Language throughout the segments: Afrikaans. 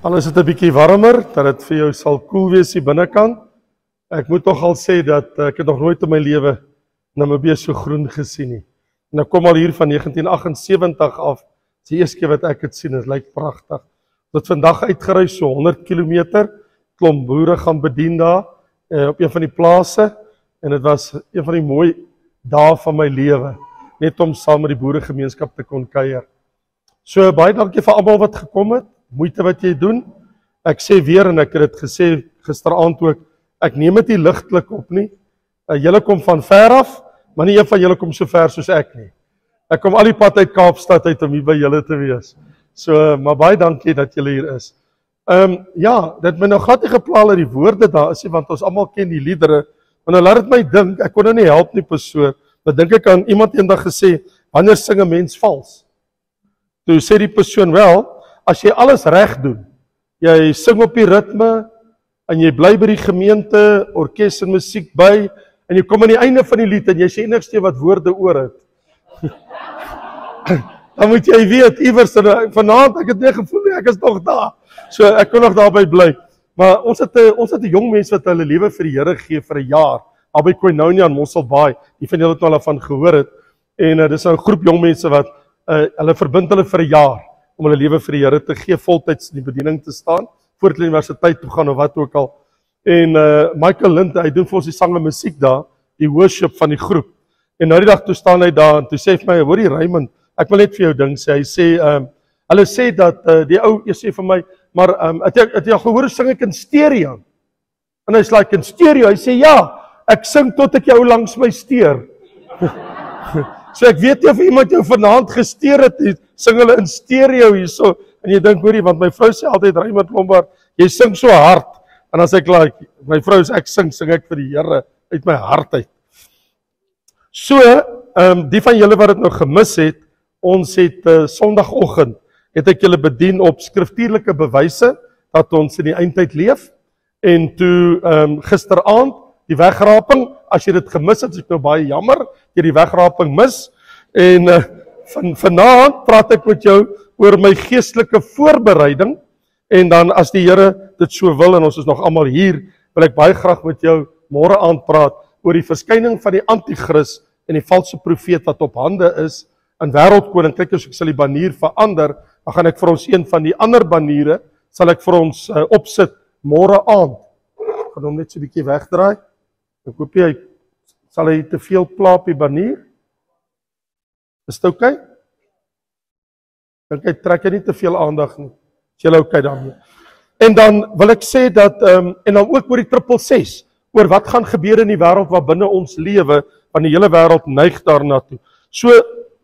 Al is dit 'n bietjie warmer, dat dit vir jou sal koel wees hier binnekant. Ek moet tog al sê dat ek het nog nooit in my lewe Namibië so groen gesien nie. En ek kom al hier van 1978 af. Dis die eerste keer wat ek dit sien, dit lyk pragtig. Tot vandag uitgery so 100 km, klomp boere gaan bedien daar op een van die plase en dit was een van die mooi dae van my lewe, net om saam met die boeregemeenskap te kon kuier. So baie dankie vir almal wat gekom het. Moeite wat jy doen. Ek sê weer en ek het dit gesê gisteraand ook, ek neem dit nie ligtelik op nie. Julle kom van ver af, maar nie een van julle kom so ver soos ek nie. Ek kom al die pad uit Kaapstad uit om hier by julle te wees. So, maar baie dankie dat julle hier is. Ja, dit my nou glad nie gepla dat die woorde daar is, want ons almal ken die liedere, maar nou laat dit my dink, ek kon nou nie help nie persoon, maar dink ek aan iemand eendag gesê, wanneer sing 'n mens vals? Toe sê die persoon wel, as jy alles reg doen, jy sing op die ritme, en jy bly by die gemeente, orkes en musiek by, en jy kom aan die einde van die lied, en jy sê enigste wat woorde oor het. Dan moet jy weet, iewers, vanaand, ek het nie gevoel nie, ek is nog daar. So, ek kon nog daarby bly. Maar ons het 'n jong mens wat hulle lewe vir die Here gee vir 'n jaar, al by Koinonia in Mosselbaai, die van julle het al van gehoor het, en dis 'n groep jong mense wat, hulle verbind hulle vir 'n jaar, om hulle lewe vir die Here te gee, voltyds in die bediening te staan, voor die universiteit toe gaan of wat ook al. En Michael Lind, hy doen vir ons die sang en musiek daar, die worship van die groep. En nou die dag toe staan hy daar, en toe sê hy vir my, hoorie Raymond, ek wil net vir jou ding sê, hy sê, hulle sê dat, die ou, jy sê vir my, maar het jy al gehoor, sing ek in stereo? En hy is like, in stereo, hy sê, ja, ek sing tot ek jou langs my steer. So ek weet nie of iemand jou vanaand gesteer het, sing hulle in stereo hierso, en jy dink, hoorie, want my vrou sê altyd, Raymond Lombard, jy sing so hard, en as ek like, my vrou sê ek sing ek vir die Here uit my hart uit. So, die van julle wat dit nou gemis het, ons het Sondagoggend, het ek julle bedien op skriftuurlike bewyse, dat ons in die eindtyd leef, en toe gisteraand, die wegraping, as jy dit gemis het, is ek nou baie jammer, jy die wegraping mis, en vanaand praat ek met jou oor my geestelike voorbereiding, en dan as die Here dit so wil, en ons is nog almal hier, wil ek baie graag met jou môre aand praat, oor die verskyning van die anti-kris, en die valse profeet wat op hande is, in wêreldkoninkryk, as ek sal die banier verander, dan gaan ek vir ons een van die ander baniere, sal ek vir ons opsit, môre aand, ek gaan hom net so 'n bietjie wegdraai, ek hoop jy, sal hy te veel pla op die banier? Is dit oukei? Dink hy trek hy nie te veel aandag nie. Is julle oukei daarmee? En dan wil ek sê dat, en dan ook oor die 666, oor wat gaan gebeur in die wêreld waar binne ons lewe, want die hele wêreld neig daarna toe. So,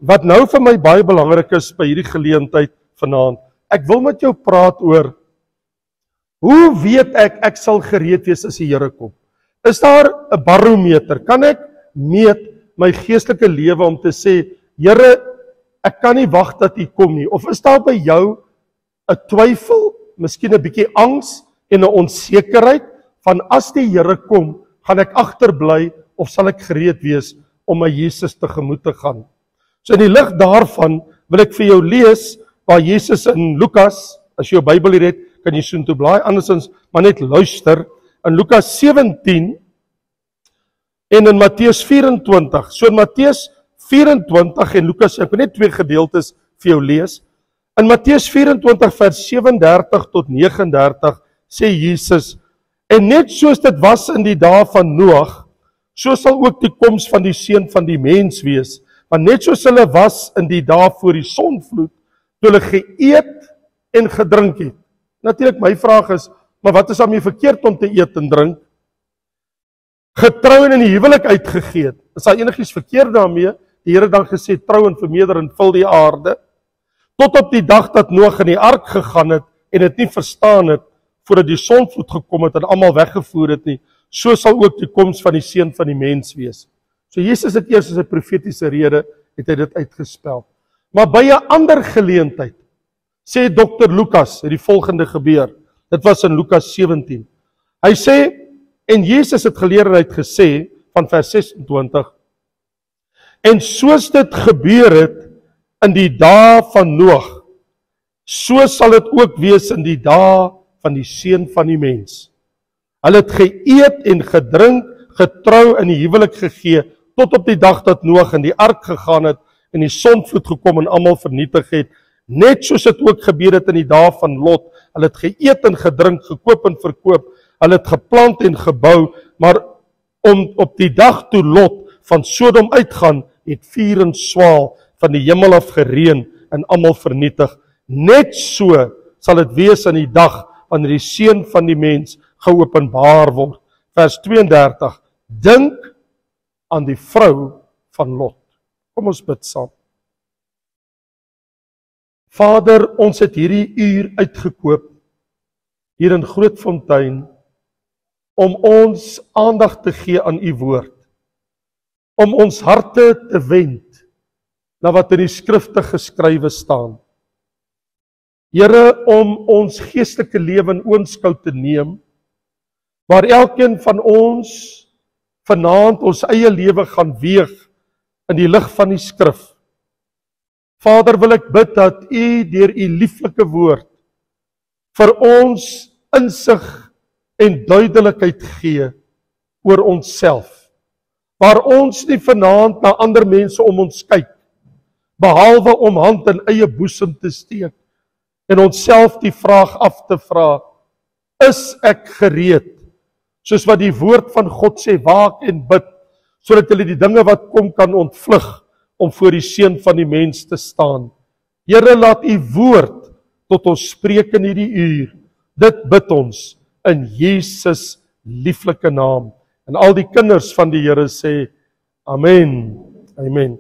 wat nou vir my baie belangrik is by hierdie geleentheid vanaand, ek wil met jou praat oor, hoe weet ek sal gereed wees as die Here kom? Is daar 'n barometer? Kan ek meet my geestelike lewe om te sê, Here, ek kan nie wag dat U kom nie. Of is daar by jou 'n twyfel, miskien 'n bietjie angs en 'n onsekerheid van as die Here kom, gaan ek agterbly of sal ek gereed wees om my Jesus tegemoet te gaan? So in die lig daarvan wil ek vir jou lees waar Jesus in Lukas, as jy jou Bybel hier het, kan jy soontoe blaai, andersins maar net luister, in Lukas 17 en in Matteus 24. So in Matteus 24 en Lukas, ek wil net twee gedeeltes vir jou lees. In Matteus 24 vers 37 tot 39 sê Jesus, en net soos dit was in die dae van Noag, so sal ook die koms van die Seun van die Mens wees. Want net soos hulle was in die dae voor die sonvloed, toe hulle geëet en gedrink het. Natuurlik my vraag is, maar wat is daarmee verkeerd om te eet en drink? Getrou en in die huwelik uitgegee het. Is daar enigiets verkeerd daarmee? Die Here dan gesê, trou en vermeerder en vul die aarde. Tot op die dag dat Noag in die ark gegaan het en dit nie verstaan het, voordat die sonvloed gekom het en almal weggevoer het nie, so sal ook die koms van die Seun van die Mens wees. So Jesus het eers as 'n profetiese rede, het hy dit uitgespel. Maar by 'n ander geleentheid, sê Dr. Lukas, het die volgende gebeur. Dit was in Lukas 17. Hy sê, en Jesus het geleer en hy het gesê, van vers 26, en soos dit gebeur het in die dae van Noag, so sal dit ook wees in die dae van die Seun van die Mens. Hulle het geëet en gedrink, getrou in die huwelik gegee, tot op die dag dat Noag in die ark gegaan het en die sondvloed gekom en almal vernietig het, net soos dit ook gebeur het in die dae van Lot. Hulle het geëet en gedrink, gekoop en verkoop, hulle het geplant en gebou, maar op die dag toe Lot van Sodom uitgaan, het vuur en swaal van die hemel af gereën en almal vernietig. Net so sal dit wees in die dag wanneer die Seun van die Mens geopenbaar word. Vers 32, dink aan die vrou van Lot. Kom ons bid saam. Vader, ons het hierdie uur uitgekoop, hier in Grootfontein, om ons aandag te gee aan u woord, om ons harte te wend na wat in die skrifte geskrywe staan. Here, om ons geestelike lewe in oënskou te neem, waar elkeen van ons vanaand ons eie lewe gaan weeg in die lig van die skrif. Vader, wil ek bid dat u deur u lieflike woord vir ons insig en duidelikheid gee oor onsself, waar ons nie vanaand na ander mense om ons kyk, behalwe om hand in eie boesem te steek en onsself die vraag af te vra, is ek gereed? Soos wat die woord van God sê, waak en bid, sodat julle die dinge wat kom kan ontvlug, om voor die Seun van die Mens te staan. Here, laat u woord tot ons spreek in hierdie uur. Dit bid ons in Jesus lieflike naam. En al die kinders van die Here sê, amen, amen.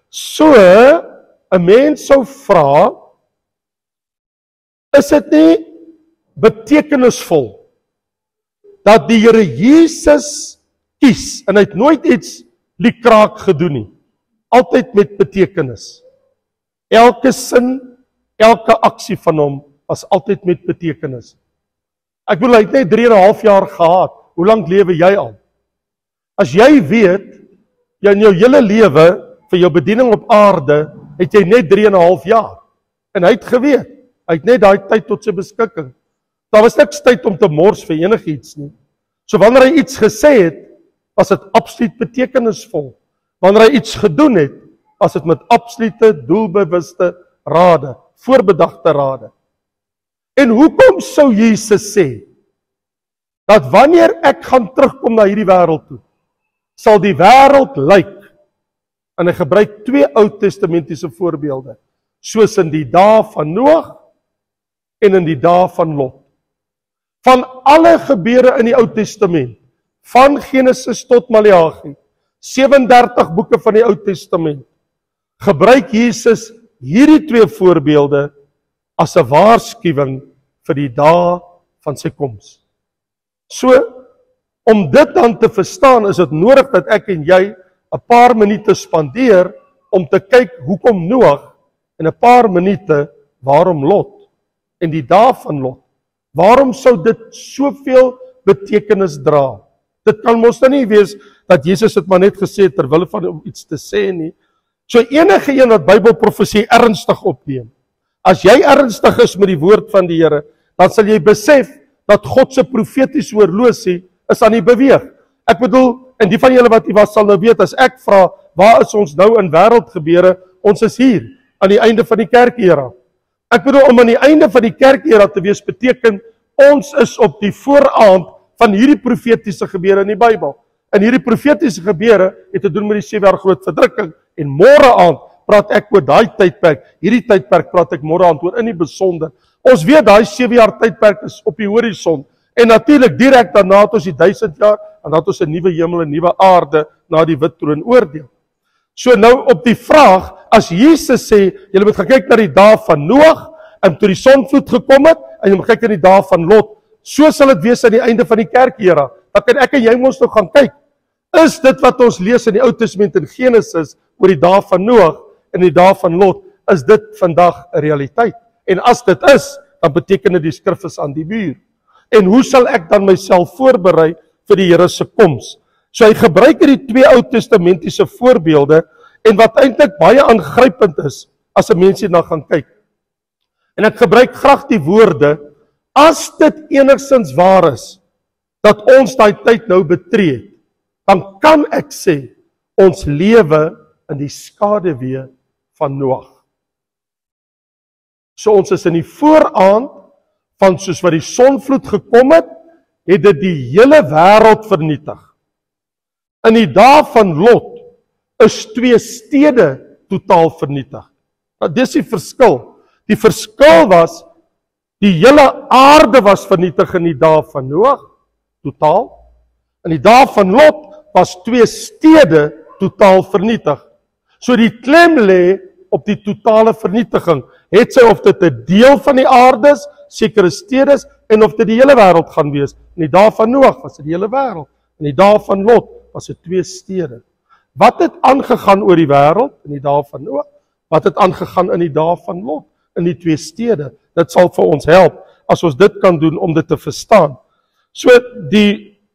So, 'n mens sou vra, is dit nie betekenisvol dat die Here Jesus kies, en hy het nooit iets liekraak gedoen nie, altyd met betekenis. Elke sin, elke aksie van hom was altyd met betekenis. Ek bedoel, hy het net 3,5 jaar gehad. Hoe lank lewe jy al? As jy weet, jy in jou hele lewe, vir jou bediening op aarde, het jy net 3,5 jaar. En hy het geweet, hy het net daai tyd tot sy beskikking. Daar was niks tyd om te mors vir enigiets nie. So wanneer hy iets gesê het, was dit absoluut betekenisvol. Wanneer hy iets gedoen het, was dit met absolute doelbewuste rade, voorbedagte rade. En hoekom sou Jesus sê, dat wanneer ek gaan terugkom na hierdie wêreld toe, sal die wêreld lyk, en hy gebruik 2 Ou Testamentiese voorbeelde, soos in die dae van Noag, en in die dae van Lot. Van alle gebeure in die Ou Testament, van Genesis tot Maleagi, 37 boeke van die Ou Testament, gebruik Jesus hierdie 2 voorbeelde as 'n waarskuwing vir die dae van sy koms. So, om dit dan te verstaan, is dit nodig dat ek en jy 'n paar minute spandeer om te kyk hoekom Noag en 'n paar minute waarom Lot en die dae van Lot. Waarom sou dit soveel betekenis dra? Dit kan mos nou nie wees dat Jesus het maar net gesê ter wille van om iets te sê nie. So enige een wat Bybelprofesie ernstig opneem, as jy ernstig is met die woord van die Here, dan sal jy besef dat God se profetiese horlosie is aan die beweeg. Ek bedoel, en die van julle wat hier was sal nou weet, as ek vra, waar is ons nou in wêreldgebeure? Ons is hier, aan die einde van die kerkera. Ek bedoel, om aan die einde van die kerkera te wees, beteken, ons is op die vooraand van hierdie profetiese gebeure in die Bybel. En hierdie profetiese gebeure het te doen met die 7 jaar groot verdrukking. En môre aand praat ek oor daai tydperk. Hierdie tydperk praat ek môre aand oor in die besonder. Ons weet daai 7 jaar tydperk is op die horison. En natuurlik direk daarna het ons die 1000 jaar en dan het ons 'n nuwe hemel en 'n nuwe aarde na die wit troon oordeel. So nou op die vraag, as Jesus sê, julle moet gaan kyk na die dae van Noag en toe die sonvloed gekom het en jy moet kyk na die dae van Lot. So sal dit wees aan die einde van die kerkera. Dan kan ek en jy mos nou gaan kyk. Is dit wat ons lees in die Ou Testament in Genesis oor die dae van Noag en die dae van Lot, is dit vandag 'n realiteit? En as dit is, dan beteken dit die skrif is aan die muur. En hoe sal ek dan myself voorberei vir die Here se koms? So hy gebruik hierdie 2 Ou Testamentiese voorbeelde en wat eintlik baie aangrypend is as 'n mens hierna gaan kyk. En ek gebruik graag die woorde, as dit enigstens waar is, dat ons daai tyd nou betree het, dan kan ek sê, ons lewe in die skaduwee van Noag. So ons is in die vooraand van soos wat die sonvloed gekom het dit die hele wêreld vernietig. In die dae van Lot is 2 stede totaal vernietig. Nou, dis die verskil. Die verskil was, die hele aarde was vernietig in die dae van Noag, totaal. In die dae van Lot was 2 stede totaal vernietig. So die klem lê op die totale vernietiging. Het sy of dit 'n deel van die aarde is, sekere stedes, en of dit die hele wêreld gaan wees. In die dae van Noag was dit die hele wêreld. In die dae van Lot was dit 2 stede. Wat het aangegaan oor die wêreld in die dae van Noag? Wat het aangegaan in die dae van Lot in die 2 stede? Dit sal vir ons help as ons dit kan doen om dit te verstaan. So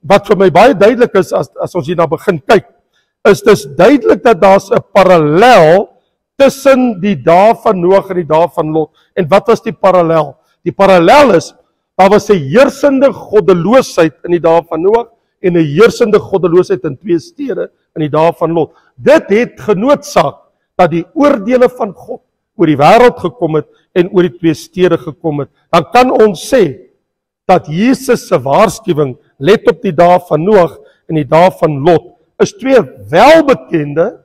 wat vir my baie duidelik is as ons hierna begin kyk, is dis duidelik dat daar's 'n parallel tussen die dae van Noag en die dae van Lot. En wat was die parallel? Die parallel is, daar was 'n heersende goddeloosheid in die dae van Noag en 'n heersende goddeloosheid in 2 stede in die dae van Lot. Dit het genoodsaak dat die oordeele van God oor die wêreld gekom het en oor die 2 stede gekom het. Dan kan ons sê dat Jesus se waarskuwing, let op die dae van Noag en die dae van Lot, is 2 welbekende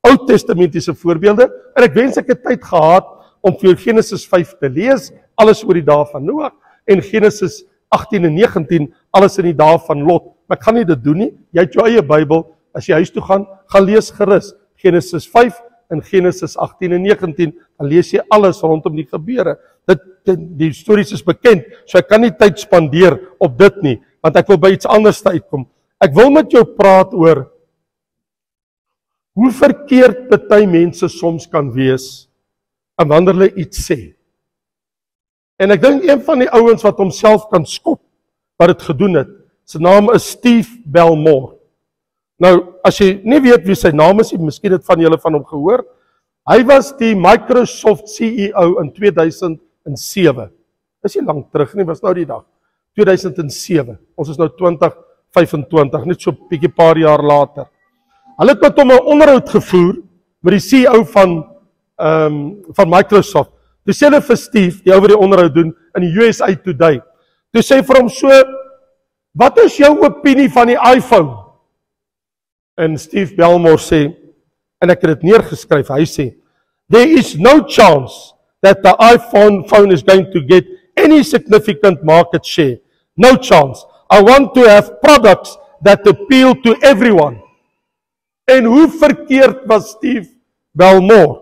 Ou Testamentiese voorbeelde, en ek wens ek het tyd gehad om vir Genesis 5 te lees, alles oor die dae van Noag, en Genesis 18 en 19, alles in die dae van Lot. Maar ek gaan nie dit doen nie, jy het jou eie Bybel, as jy huis toe gaan lees gerus, Genesis 5 en Genesis 18 en 19, dan lees jy alles rondom die gebeure. Die stories is bekend, so ek kan nie tyd spandeer op dit nie, want ek wil by iets anders uitkom. Ek wil met jou praat oor hoe verkeerd party mense soms kan wees en wanneer hulle iets sê. En ek dink een van die ouens wat homself kan skop wat dit gedoen het, sy naam is Steve Ballmer. Nou, as jy nie weet wie sy naam is, miskien het van julle van hom gehoor. Hy was die Microsoft CEO in 2007. Dis nie lank terug nie, was nou die dag. 2007. Ons is nou 2025, net so 'n bietjie paar jaar later. Hulle het met hom 'n onderhoud gevoer met die CEO van Microsoft. Toe sê hulle vir Steve, die ou wat die onderhoud doen in die USA Today. Toe sê vir hom so, wat is jou opinie van die iPhone? En Steve Ballmer sê, en ek het dit neergeskryf, hy sê, there is no chance that the iPhone is going to get any significant market share. No chance. I want to have products that appeal to everyone. En hoe verkeerd was Steve Ballmer?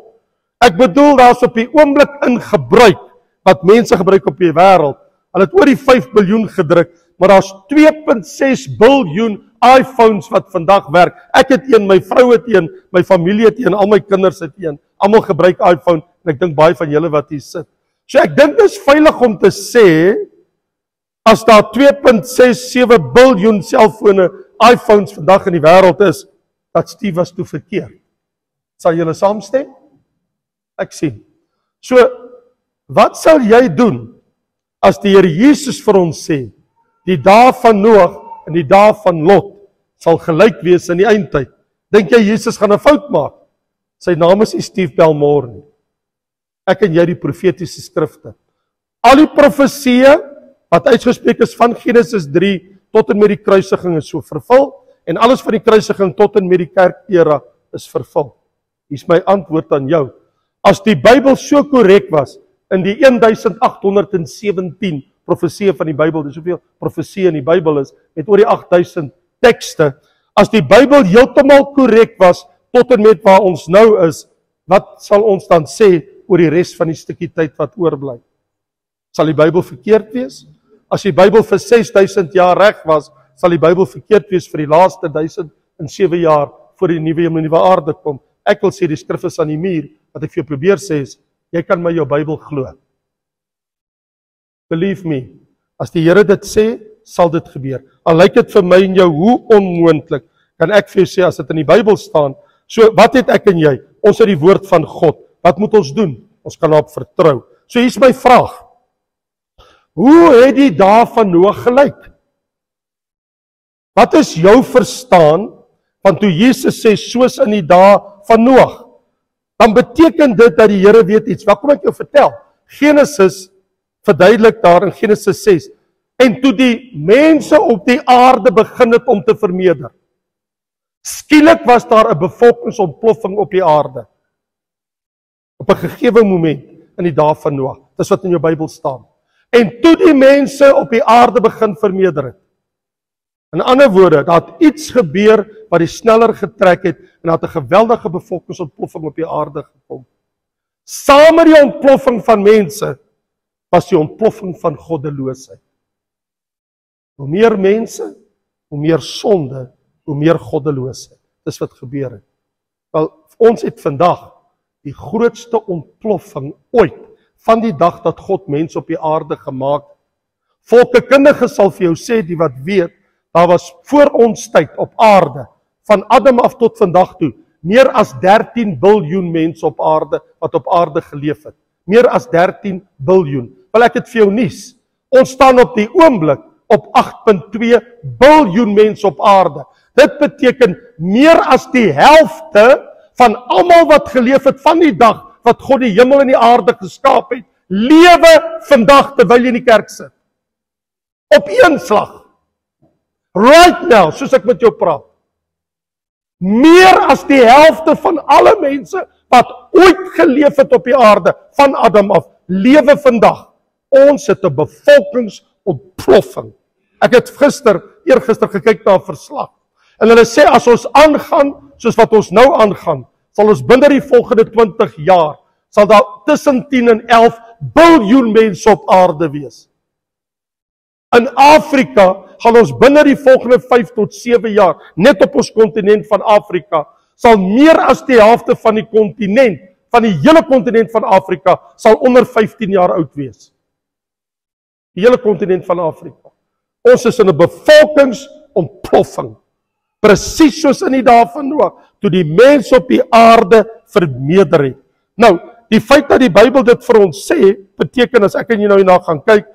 Ek bedoel, daar is op die oomblik in gebruik, wat mense gebruik op die wêreld. Hulle het oor die 5 biljoen gedruk, maar daar is 2.6 biljoen iPhones wat vandag werk. Ek het een, my vrou het een, my familie het een, al my kinders het een. Almal gebruik iPhone, en ek dink baie van julle wat hier sit. So ek dink dit is veilig om te sê, as daar 2.67 biljoen selfone, iPhones vandag in die wêreld is, dat Steve was toe verkeerd. Sal julle saamstem? Ek sien. So, wat sal jy doen, as die Here Jesus vir ons sê, die dae van Noag en die dae van Lot sal gelyk wees in die eindtyd? Dink jy Jesus gaan 'n fout maak? Sy naam is nie Steve Ballmer nie. Ek en jy die profetiese skrifte. Al die profesieë wat uitgespreek is van Genesis 3 tot en met die kruisiging is so vervul, en alles van die kruisiging tot en met die kerkera is vervul. Hier's my antwoord aan jou. As die Bybel so korrek was, in die 1817 profesieë van die Bybel, dis soveel profesieë in die Bybel is, met oor die 8000 tekste, as die Bybel heeltemal korrek was, tot en met waar ons nou is, wat sal ons dan sê oor die res van die stukkie tyd wat oorbly? Sal die Bybel verkeerd wees? As die Bybel vir 6000 jaar reg was, sal die Bybel verkeerd wees vir die laaste 1007 jaar voor die nuwe hemel en nuwe aarde kom. Ek wil sê die skrif is aan die muur, wat ek vir jou probeer sê is, jy kan my jou Bybel glo. Believe me, as die Here dit sê, sal dit gebeur. Al lyk dit vir my en jou hoe onmoontlik, kan ek vir jou sê, as dit in die Bybel staan, so wat het ek en jy? Ons het die woord van God. Wat moet ons doen? Ons kan daarop vertrou. So hier is my vraag. Hoe het die dae van Noag gelyk? Wat is jou verstaan van toe Jesus sê soos in die dae van Noag? Dan beteken dit dat die Here weet iets. Wat kom ek jou vertel? Genesis verduidelik daar in Genesis 6. En toe die mense op die aarde begin het om te vermeerder. Skielik was daar 'n bevolkingsontploffing op die aarde. Op 'n gegeewe moment in die dae van Noag. Dis wat in jou Bybel staan. En toe die mense op die aarde begin vermeerder het. In ander woorde, daar het iets gebeur wat die sneller getrek het en daar het 'n geweldige bevolkingsontploffing op die aarde gekom. Saam met die ontploffing van mense was die ontploffing van goddeloosheid. Hoe meer mense, hoe meer sonde, hoe meer goddeloosheid. Dis wat gebeur het. Wel, ons het vandag die grootste ontploffing ooit van die dag dat God mense op die aarde gemaak het. Volkekundiges sal vir jou sê, die wat weet, daar was voor ons tyd op aarde, van Adam af tot vandag toe, meer as 13 biljoen mense op aarde, wat op aarde geleef het. Meer as 13 biljoen. Wel, ek het vir jou nuus. Ons staan op die oomblik op 8,2 biljoen mense op aarde. Dit beteken meer as die helfte van almal wat geleef het van die dag wat God die hemel en die aarde geskaap het, lewe vandag terwyl jy in die kerk sit. Op een slag. Right now, soos ek met jou praat. Meer as die helfte van alle mense wat ooit geleef het op die aarde, van Adam af, lewe vandag. Ons het 'n bevolkingsontploffing. Ek het eergister gekyk na 'n verslag. En hulle sê as ons aangaan soos wat ons nou aangaan, sal ons binne die volgende 20 jaar sal daar tussen 10 en 11 biljoen mense op aarde wees. In Afrika gaan ons binne die volgende 5 tot 7 jaar, net op ons kontinent van Afrika, sal meer as die helfte van die kontinent, van die hele kontinent van Afrika, sal onder 15 jaar oud wees. Die hele kontinent van Afrika. Ons is in 'n bevolkingsontploffing. Presies soos in die dae van Noag, toe die mense op die aarde vermeerder het. Nou, die feit dat die Bybel dit vir ons sê, beteken as ek en jy nou hierna gaan kyk,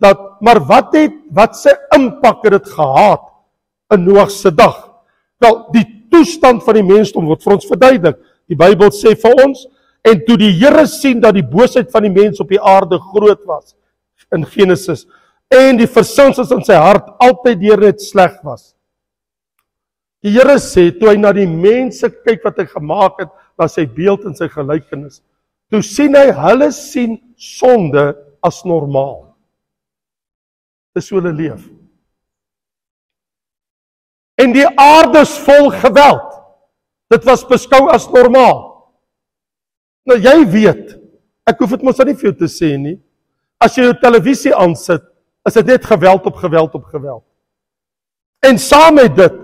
dat, maar wat se impak het dit gehad in Noag se dag? Wel, die toestand van die mensdom word vir ons verduidelik. Die Bybel sê vir ons, en toe die Here sien dat die boosheid van die mens op die aarde groot was, in Genesis, en die versinsels in sy hart altyd deur net sleg was. Die Here sê, toe hy na die mense kyk wat hy gemaak het, na sy beeld en sy gelykenis, toe sien hy, hulle sien sonde as normaal. Dis hoe hulle leef. En die aarde is vol geweld. Dit was beskou as normaal. Nou jy weet, ek hoef dit mos nie vir jou te sê nie, as jy jou televisie aansit, is dit net geweld op geweld op geweld. En saam met dit,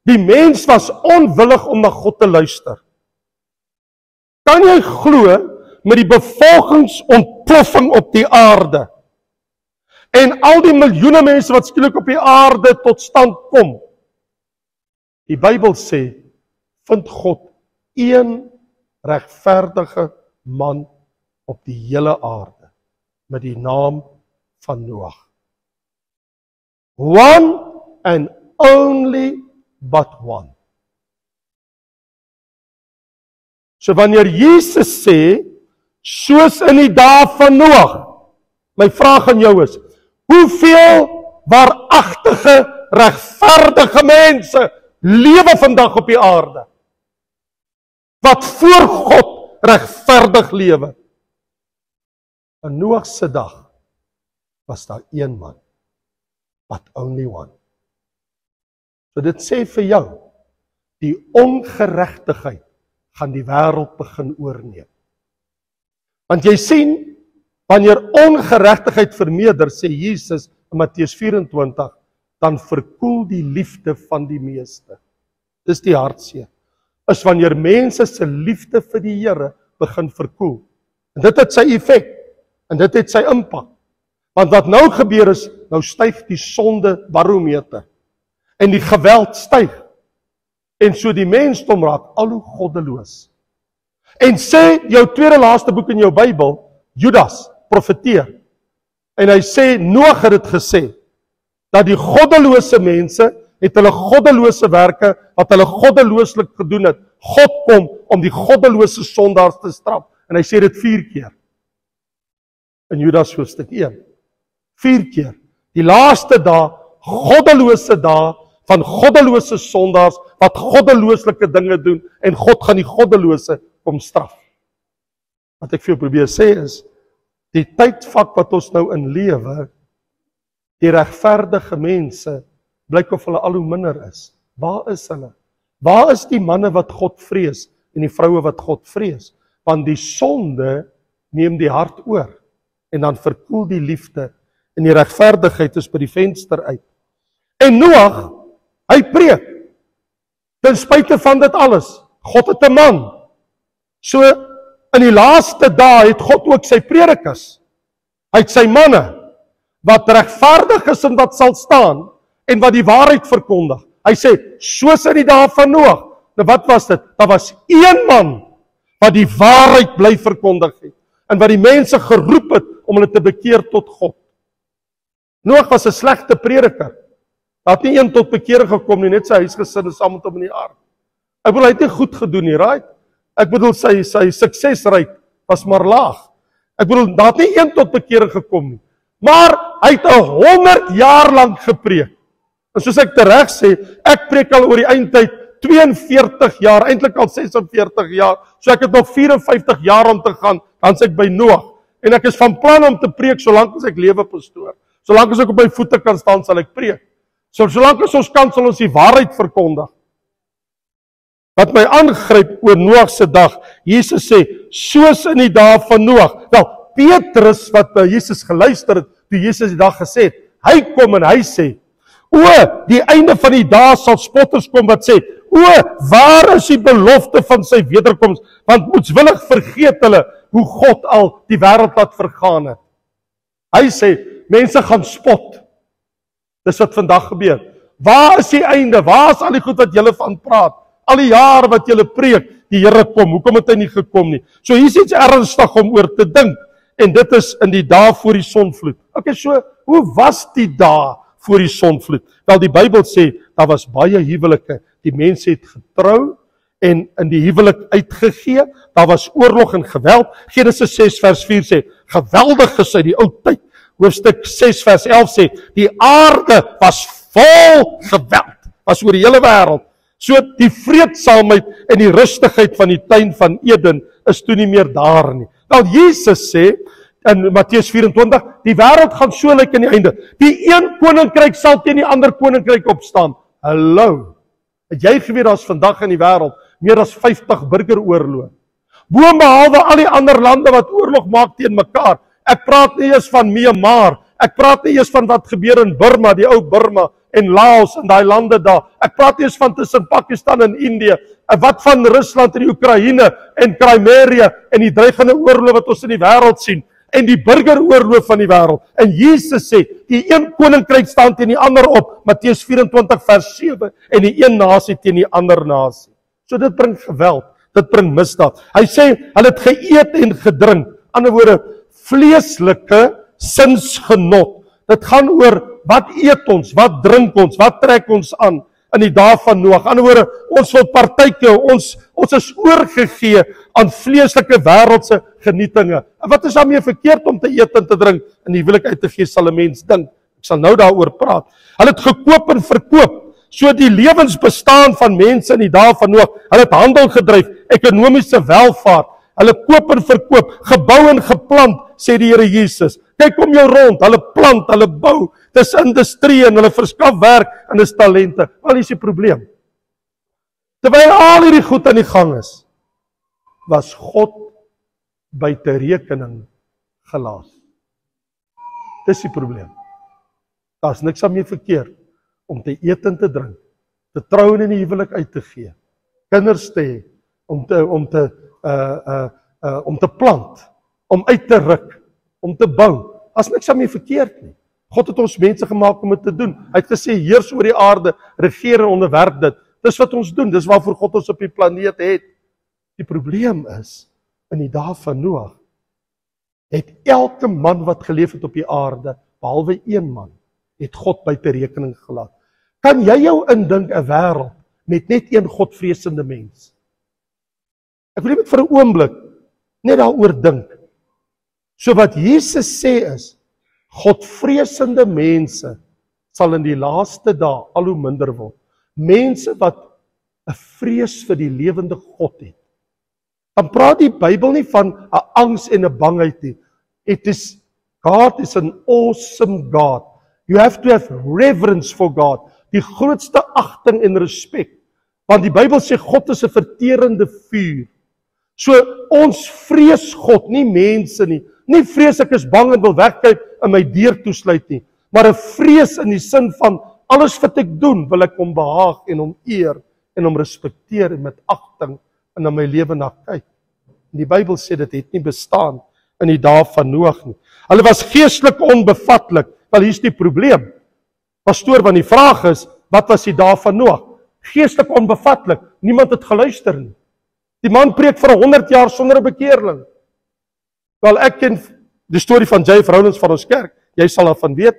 die mens was onwillig om na God te luister. Kan jy glo met die bevolkingsontploffing op die aarde en al die miljoene mense wat skielik op die aarde tot stand kom? Die Bybel sê, vind God een regverdige man op die hele aarde met die naam van Noag. One and only but one. So wanneer Jesus sê, soos in die dae van Noag, my vraag aan jou is, hoeveel waaragtige, regverdige mense lewe vandag op die aarde, wat voor God regverdig lewe? In Noag se dag was daar een man, but only one. So dit sê vir jou, die ongeregtigheid gaan die wêreld begin oorneem. Want jy sien, wanneer ongeregtigheid vermeerder, sê Jesus in Matteus 24, dan verkoel die liefde van die meeste. Dis die hartseer. Is wanneer mense se liefde vir die Here begin verkoel. En dit het sy effek, en dit het sy impak. Want wat nou gebeur is, nou styg die sonde barometer. En die geweld styg. En so die mensdom raak al hoe goddeloos. En sê jou tweede laaste boek in jou Bybel, Judas profeteer. En hy sê, Noag het dit gesê, dat die goddelose mense het hulle goddelose werke, wat hulle goddelooslik gedoen het, God kom om die goddelose sondaars te straf. En hy sê dit 4 keer. In Judas hoofstuk 1. 4 keer. Die laaste dae, goddelose dae, van goddelose sondaars, wat goddelooslike dinge doen, en God gaan die goddelose kom straf. Wat ek vir jou probeer sê is, die tydvak wat ons nou in lewe, die regverdige mense, blyk of hulle al hoe minder is. Waar is hulle? Waar is die manne wat God vrees, en die vroue wat God vrees? Want die sonde neem die hart oor, en dan verkoel die liefde, en die regverdigheid is by die venster uit. En Noag, hy preek, ten spyte van dit alles, God het 'n man. So, in die laaste dae het God ook sy predikas, hy het sy manne, wat regverdig is en wat sal staan, en wat die waarheid verkondig. Hy sê, soos in die dae van Noag, nou wat was dit? Daar was een man, wat die waarheid bly verkondig het, en wat die mense geroep het, om hulle te bekeer tot God. Noag was 'n slegte prediker. Daar het nie een tot bekering gekom nie, net sy huisgesin is saam met hom in die ark. Ek bedoel, hy het nie goed gedoen nie, right? Ek bedoel, sy suksesrate was maar laag. Ek bedoel, daar het nie een tot bekering gekom nie. Maar hy het 100 jaar lank gepreek. En soos ek tereg sê, ek preek al oor die eindtyd 42 jaar, eintlik al 46 jaar, so ek het nog 54 jaar om te gaan, dan is ek by Noag. En ek is van plan om te preek, solank as ek lewe, pastoor. Solank as ek op my voete kan staan, sal ek preek. Solank as ons kan, sal ons die waarheid verkondig. Wat my aangryp oor Noag se dag, Jesus sê, soos in die dae van Noag. Wel, Petrus, wat by Jesus geluister het, toe Jesus die dag gesê het, hy kom en hy sê, die einde van die dae sal spotters kom wat sê, waar is die belofte van sy wederkoms? Want moedswillig vergeet hulle, hoe God al die wêreld laat vergaan het. Hy sê, mense gaan spot. Dis wat vandag gebeur. Waar is die einde? Waar is al die goed wat julle van praat? Al die jare wat julle preek, die Here kom. Hoekom het hy nie gekom nie? So hier is iets ernstig om oor te dink. En dit is in die dae voor die sonvloed. Okay, so, hoe was die dae voor die sonvloed? Wel, die Bybel sê, daar was baie huwelike. Die mense het getrou en in die huwelik uitgegee. Daar was oorlog en geweld. Genesis 6 vers 4 sê, geweldig is uit die ou tyd. Hoofstuk 6 vers 11 sê, die aarde was vol geweld. Was oor die hele wêreld. So die vreedsaamheid en die rustigheid van die tuin van Eden is toe nie meer daar nie. Nou Jesus sê in Matteus 24, die wêreld gaan so lyk in die einde. Die een koninkryk sal teen die ander koninkryk opstaan. Hallo. Het jy geweet daar's vandag in die wêreld meer as 50 burgeroorloë? Boonbehalwe al die ander lande wat oorlog maak teen mekaar. Ek praat nie eers van Myanmar. Ek praat nie eers van wat gebeur in Burma, die ou Burma en Laos en daai lande daar. Ek praat nie eers van tussen Pakistan en Indië. Wat van Rusland en die Oekraïne en Crimea en die dreigende oorlog wat ons in die wêreld sien en die burgeroorlog van die wêreld. En Jesus sê, die een koninkryk staan teen die ander op, Matteus 24 vers 7 en die een nasie teen die ander nasie. So dit bring geweld, dit bring misdaad. Hy sê, hulle het geëet en gedrink. Ander woorde, vleeslike sinsgenot. Dit gaan oor wat eet ons, wat drink ons, wat trek ons aan in die dae van Noag. Ander woorde, ons wil partytjie, ons is oorgegee aan vleeslike wêreldse genietinge. En wat is daarmee verkeerd om te eet en te drink en die huwelik uit te gee, sal 'n mens dink. Ek sal nou daaroor praat. Hulle het gekoop en verkoop. So die lewensbestaan van mense in die dae van Noag, hulle het handel gedryf, ekonomiese welvaart. Hulle koop en verkoop, gebou en geplant, sê die Here Jesus. Kyk om jou rond, hulle plant, hulle bou, dis industrie en hulle verskaf werk en dis talente. Wel, is die probleem. Terwyl al hierdie goed aan die gang is, was God buite rekening gelaat. Dis die probleem. Daar's niks daarmee verkeerd om te eet en te drink, te trou en in die huwelik uit te gee, kinders te hê, om te plant, om uit te ruk, om te bou. As niks daarmee verkeerd nie. God het ons mense gemaak om dit te doen. Hy het gesê, heers oor die aarde, regeer en onderwerp dit. Dis wat ons doen, dis waarvoor God ons op die planeet het. Die probleem is, in die dae van Noag, het elke man wat geleef het op die aarde, behalwe een man, het God buite rekening gelaat. Kan jy jou indink 'n wêreld met net een godvreesende mens? Ek wil net vir 'n oomblik net daaroor dink. So wat Jesus sê is, godvreesende mense sal in die laaste dae al hoe minder word. Mense wat 'n vrees vir die lewende God het. Dan praat die Bybel nie van 'n angs en 'n bangheid nie. God is an awesome God. You have to have reverence for God. Die grootste agting en respek. Want die Bybel sê God is 'n verterende vuur. So ons vrees God, nie mense nie. Nie vrees ek is bang en wil wegkyk en my deur toesluit nie. Maar 'n vrees in die sin van alles wat ek doen, wil ek hom behaag en hom eer en hom respekteer en met agting en na my lewe na kyk. En die Bybel sê dit het nie bestaan in die dae van Noag nie. Hulle was geestelik onbevatlik. Wel, hier's die probleem. Pastoor, want die vraag is, wat was die dae van Noag? Geestelik onbevatlik. Niemand het geluister nie. Die man preek vir 100 jaar sonder 'n bekeerling. Wel, ek ken die storie van J.F. Rowlands van ons kerk. Jy sal daarvan weet.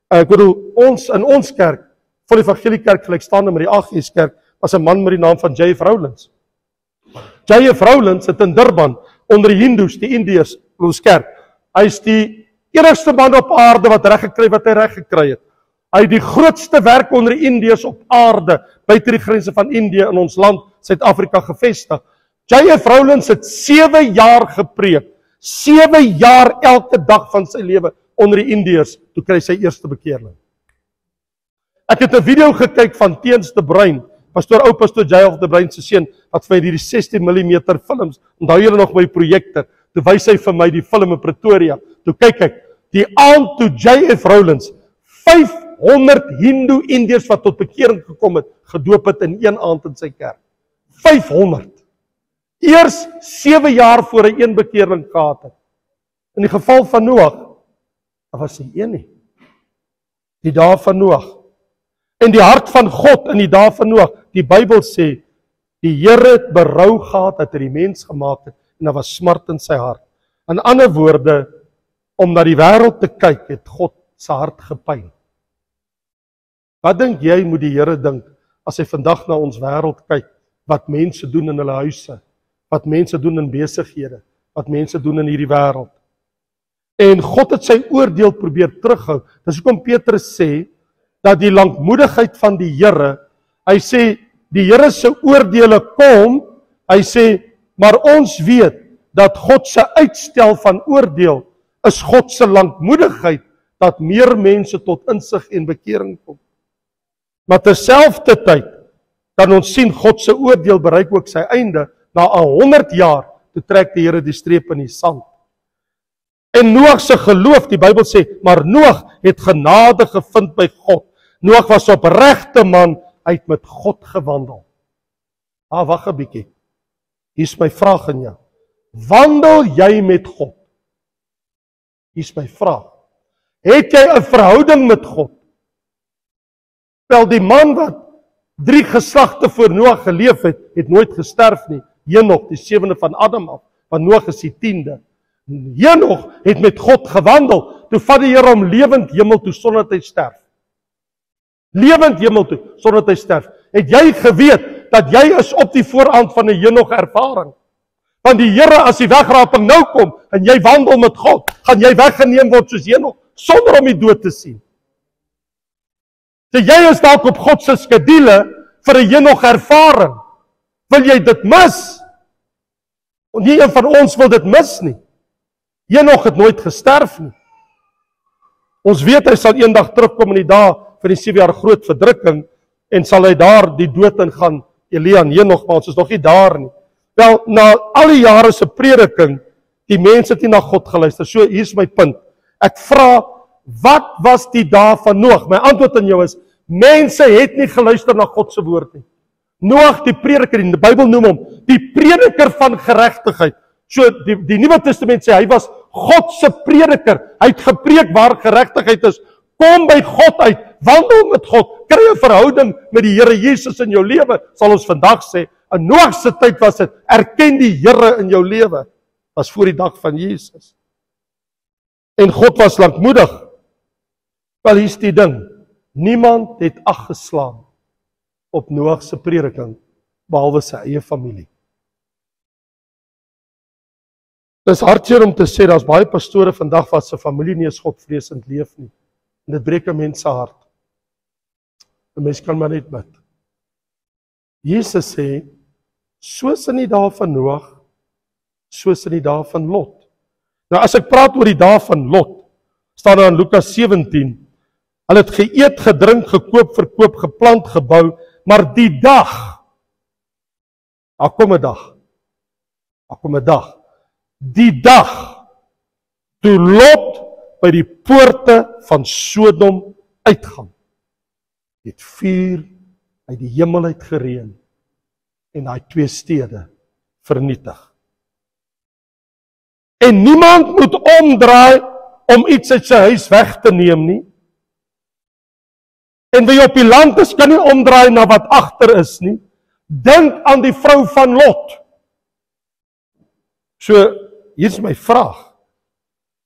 Ek bedoel, in ons kerk, Volle Evangelie Kerk gelykstaande met die AGS kerk, was 'n man met die naam van J.F. Rowlands. J.F. Rowlands het in Durban onder die Hindus, die Indiërs, ons kerk. Hy is die enigste man op aarde wat reg gekry het. Hy het die grootste werk onder die Indiërs op aarde, buite die grense van Indië in ons land, Suid-Afrika gevestig. J.F. Rowlands het 7 jaar gepreek. 7 jaar elke dag van sy lewe onder die Indiërs, toe kry hy sy eerste bekeerling. Ek het 'n video gekyk van Teens de Bruin, pastoor J.F. de Bruin se seun, wat vir hierdie 16 mm films, onthou julle nog my projekte, toe wys hy vir my die film in Pretoria, toe kyk ek, die aand toe J.F. Rowlands 500 Hindu-Indiërs wat tot bekering gekom het, gedoop het in een aand in sy kerk. 500. Eers 7 jaar voor hy een bekeerling gehad het. In die geval van Noag, daar was hy een nie. Die dae van Noag. En die hart van God in die dae van Noag, die Bybel sê, die Here het berou gehad dat hy die mens gemaak het, en daar was smart in sy hart. In ander woorde, om na die wêreld te kyk, het God sy hart gepyn. Wat dink jy moet die Here dink, as hy vandag na ons wêreld kyk, wat mense doen in hulle huise, wat mense doen in besighede, wat mense doen in hierdie wêreld. En God het sy oordeel probeer terughou. Dis hoekom Petrus sê, dat die lankmoedigheid van die Here, hy sê, die Here se oordeele kom, hy sê, maar ons weet, dat God se uitstel van oordeel, is God se lankmoedigheid, dat meer mense tot insig en bekering kom. Maar terselfdertyd, kan ons sien, God se oordeel bereik ook sy einde, na 100 jaar, toe trek die Here die streep in die sand. En Noag se geloof, die Bybel sê, maar Noag het genade gevind by God. Noag was opregte man, hy het met God gewandel. Wag 'n bietjie. Hier's my vraag aan jou. Wandel jy met God? Hier's my vraag. Het jy 'n verhouding met God? Wel, die man wat 3 geslagte voor Noag geleef het, het nooit gesterf nie. Henog, die 7de van Adam af, want Noag is die 10de. Henog het met God gewandel, toe vat die Here hom lewend hemel toe, sonder dat hy sterf. Lewend hemel toe, sonder dat hy sterf. Het jy geweet, dat jy is op die voorhand van 'n Henog ervaring? Want die Here, as die wegraping nou kom, en jy wandel met God, gaan jy weggeneem word soos Henog, sonder om die dood te sien. So jy is dalk op God se skedule, vir 'n Henog ervaring. Wil jy dit mis? Nie een van ons wil dit mis nie. Henog het nooit gesterf nie. Ons weet hy sal eendag terugkom in die dae van die 7 jaar groot verdrukking, en sal hy daar die dood ingaan, Elia en Henog, maar ons is nog nie daar nie. Wel, na al die jare se prediking, die mense het nie na God geluister. So, hier's my punt. Ek vra, wat was die dae van Noag? My antwoord aan jou is, mense het nie geluister na God se woord nie. Noag, die prediker, die Bybel noem hom, die prediker van geregtigheid. So, die Nuwe Testament sê, hy was God se prediker. Hy het gepreek waar geregtigheid is. Kom by God uit, wandel met God, kry 'n verhouding met die Here Jesus in jou lewe, sal ons vandag sê. In Noag se tyd was dit, erken die Here in jou lewe. Was voor die dag van Jesus. En God was lankmoedig. Wel, hier's die ding. Niemand het ag geslaan op Noag se prediking, behalwe sy eie familie. Dit is hartseer om te sê, daar's baie pastore vandag wat se familie nie eens godvreesend leef nie. En dit breek 'n mens se hart. 'n Mens kan maar net bid. Jesus sê, soos in die dae van Noag, soos in die dae van Lot. Nou as ek praat oor die dae van Lot, staan daar in Lukas 17, hulle het geëet, gedrink, gekoop, verkoop, geplant, gebou, maar die dag, daar kom 'n dag, die dag, toe Lot by die poorte van Sodom uitgaan, het vuur uit die hemel uit gereën en daai 2 stede vernietig. En niemand moet omdraai om iets uit sy huis weg te neem nie. En wie op die land is, kan nie omdraai na wat agter is nie. Dink aan die vrou van Lot. So, hier's my vraag.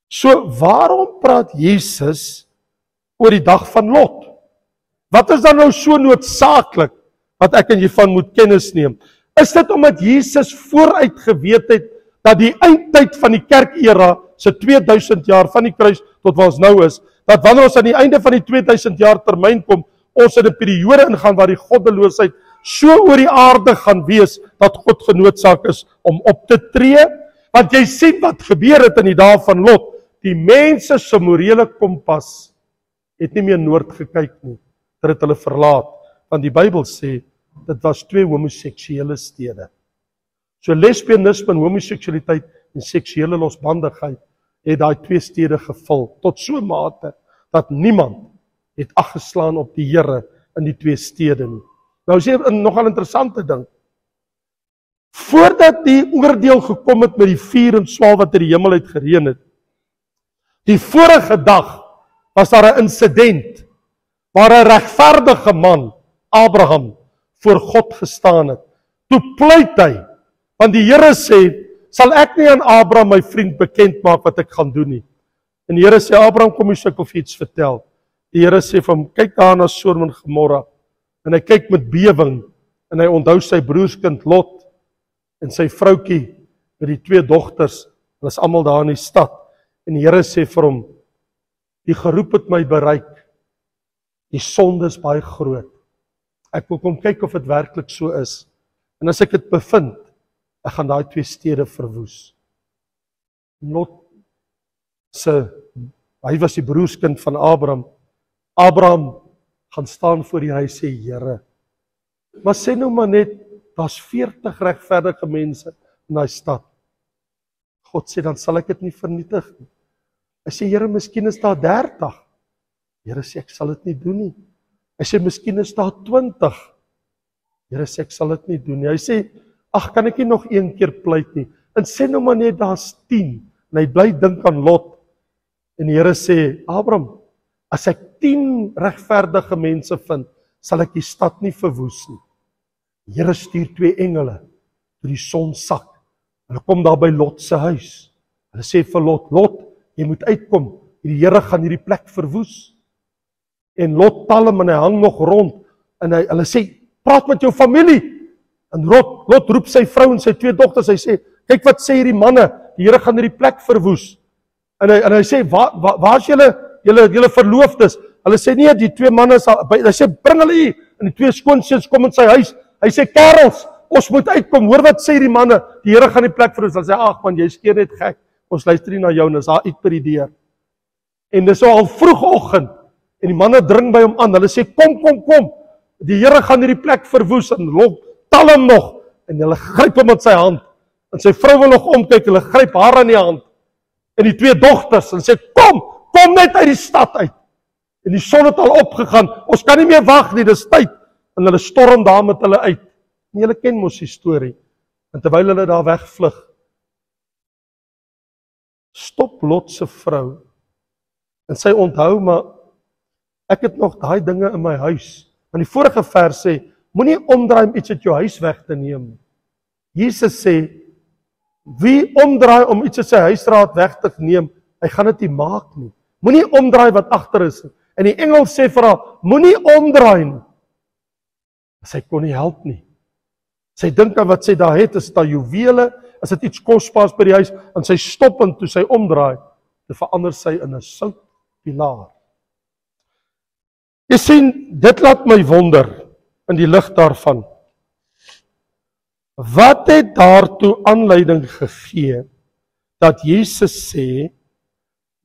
So, waarom praat Jesus oor die dag van Lot? Wat is dan nou so noodsaaklik wat ek en jy van moet kennis neem? Is dit omdat Jesus vooruit geweet het dat die eindtyd van die kerkera, se 2000 jaar van die kruis tot waar ons nou is, dat wanneer ons aan die einde van die 2000 jaar termyn kom, ons in 'n periode ingaan waar die goddeloosheid so oor die aarde gaan wees, dat God genoodsaak is om op te tree? Want jy sien wat gebeur het in die dae van Lot. Die mense se morele kompas het nie meer noord gekyk nie. Dit het hulle verlaat. Want die Bybel sê, dit was 2 homoseksuele stede. So lesbianisme en homoseksualiteit en seksuele losbandigheid het daai 2 stede gevul, tot so 'n mate, dat niemand het ag geslaan op die Here in die 2 stede nie. Nou is hier nogal 'n interessante ding. Voordat die oordeel gekom het met die vuur en swaal wat uit die hemel uit gereën het, die vorige dag was daar 'n insident, waar 'n regverdige man, Abraham, voor God gestaan het. Toe pleit hy, want die Here sê, sal ek nie aan Abraham my vriend bekend maak wat ek gaan doen nie. En die Here sê, Abraham, kom hier, ek wil vir iets vertel. Die Here sê vir hom, kyk daar na Sodom en Gomorra. En hy kyk met bewing, en hy onthou sy broerskind Lot, en sy vroutjie, met die 2 dogters, hulle is almal daar in die stad. En die Here sê vir hom, die geroep het my bereik, die sonde is baie groot. Ek wil kom kyk of dit werklik so is. En as ek dit bevind, ek gaan daai 2 stede verwoes. Lot hy was die broerskind van Abraham. Abraham gaan staan voor die huis sê, Here, maar sê nou maar net, daar's 40 regverdige mense in daai stad. God sê, dan sal ek dit nie vernietig nie. Hy sê, Here, miskien is daar 30. Here sê, ek sal dit nie doen nie. Hy sê, miskien is daar 20. Here sê, ek sal dit nie doen nie. Hy sê, ag, kan ek nie nog 1 keer pleit nie? En sê nou maar net, daar's 10. En hy bly dink aan Lot. En die Here sê, Abraham, as ek 10 regverdige mense vind, sal ek die stad nie verwoes nie. Die Here stuur 2 engele, toe die son sak. Hulle kom daar by Lot se huis. Hulle sê vir Lot, Lot, jy moet uitkom, die Here gaan hierdie plek verwoes. En Lot tel hom en hy hang nog rond. En hulle sê, praat met jou familie. En Lot roep sy vrou en sy 2 dogters, hy sê, kyk wat sê hierdie manne, die Here gaan hierdie plek verwoes. En hy sê, waar is julle verloofdes? Hulle sê, nee, die 2 manne, hy sê, bring hulle hier. En die 2 skoonseuns kom in sy huis. Hy sê, kerels, ons moet uitkom. Hoor wat sê die manne, die Here gaan die plek verwoes. Hulle sê, ag man, jy skeer net gek. Ons luister nie na jou, en is daar uit by die deur. En dis al vroegoggend, en die manne dring by hom aan. Hulle sê, kom. Die Here gaan hierdie plek verwoes, en Lot tel hom nog, en hulle gryp hom met sy hand. En sy vrou wil nog omkyk, hulle gryp haar in die hand. En die 2 dogters, en sê, kom net uit die stad uit. En die son het al opgegaan, ons kan nie meer wag nie, dis tyd. En hulle storm daar met hulle uit. En julle ken mos die storie. En terwyl hulle daar wegvlug, stop Lot se vrou, en sy onthou, maar ek het nog daai dinge in my huis. Want die vorige vers sê, moenie omdraai om iets uit jou huis weg te neem. Jesus sê, wie omdraai om iets uit sy huisraad weg te neem, hy gaan dit nie maak nie. Moenie omdraai wat agter is nie. En die engel sê vir haar, moenie omdraai nie. Sy kon nie help nie. Sy dink aan wat sy daar het, is daar juwele, is dit iets kosbaars by die huis, en sy stop en toe sy omdraai, dan verander sy in 'n soutpilaar. Jy sien, dit laat my wonder, in die lig daarvan, wat het daartoe aanleiding gegee, dat Jesus sê,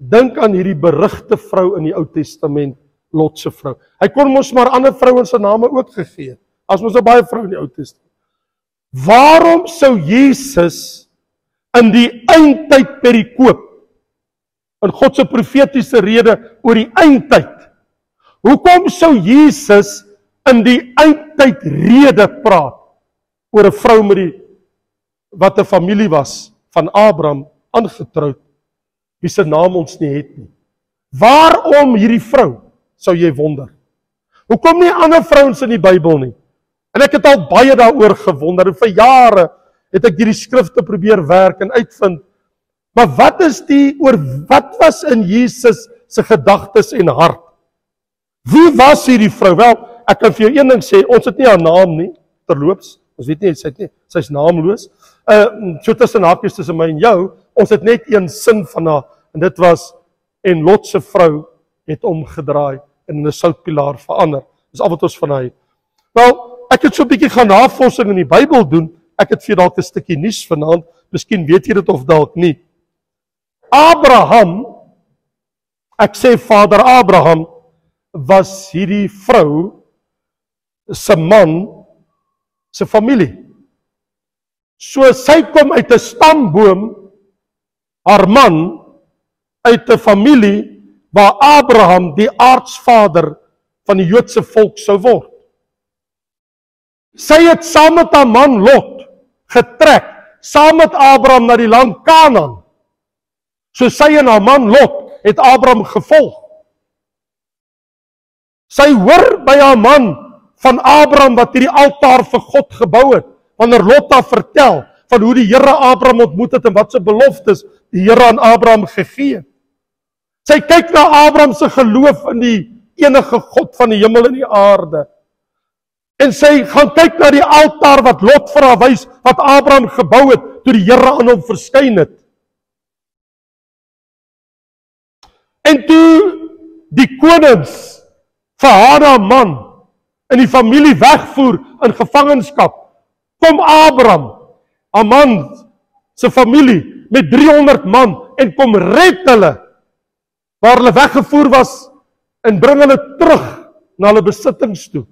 dink aan hierdie berugte vrou in die Ou Testament, Lot se vrou. Hy kon mos maar ander vrouens se name ook gegee. As mos 'n baie vrou in die Ou Testament. Waarom sou Jesus in die eindtyd perikoop, in God se profetiese rede oor die eindtyd, hoekom sou Jesus in die eindtyd rede praat oor 'n vrou wat 'n familie was van Abraham, aangetroud, wie se naam ons nie het nie? Waarom hierdie vrou, sou jy wonder? Hoekom nie ander vrouens in die Bybel nie? En ek het al baie daaroor gewonder, en vir jare het ek hierdie skrifte probeer werk en uitvind, maar wat was in Jesus se gedagtes en hart? Wie was hierdie vrou? Wel, ek kan vir jou een ding sê, ons het nie haar naam nie, terloops, ons weet nie, sy's naamloos, so tussen hakies tussen my en jou, ons het net een sin van haar, en dit was, en Lot se vrou het omgedraai, en in 'n soutpilaar verander, dis al wat ons van haar het. Wel, ek het so 'n bietjie gaan navorsing in die Bybel doen, ek het vir dalk 'n stukkie nuus vanaand, miskien weet jy dit of dalk nie. Abraham, ek sê Vader Abraham, was hierdie vrou se man se familie. So sy kom uit 'n stamboom, haar man, uit 'n familie waar Abraham die aardsvader van die Joodse volk sou word. Sy het saam met haar man Lot getrek, saam met Abraham na die land Kanaan. So sy en haar man Lot het Abraham gevolg. Sy hoor by haar man van Abraham wat hierdie altaar vir God gebou het, wanneer Lot haar vertel van hoe die Here Abraham ontmoet het en wat se beloftes die Here aan Abraham gegee het. Sy kyk na Abraham se geloof in die enige God van die hemel en die aarde. En sy gaan kyk na die altaar wat Lot vir haar wys, wat Abraham gebou het, toe die Here aan hom verskyn het. En toe die konings vir haar man in die familie wegvoer in gevangenskap, kom Abraham, haar man se familie, met 300 man, en kom red hulle, waar hulle weggevoer was, en bring hulle terug na hulle besittings toe.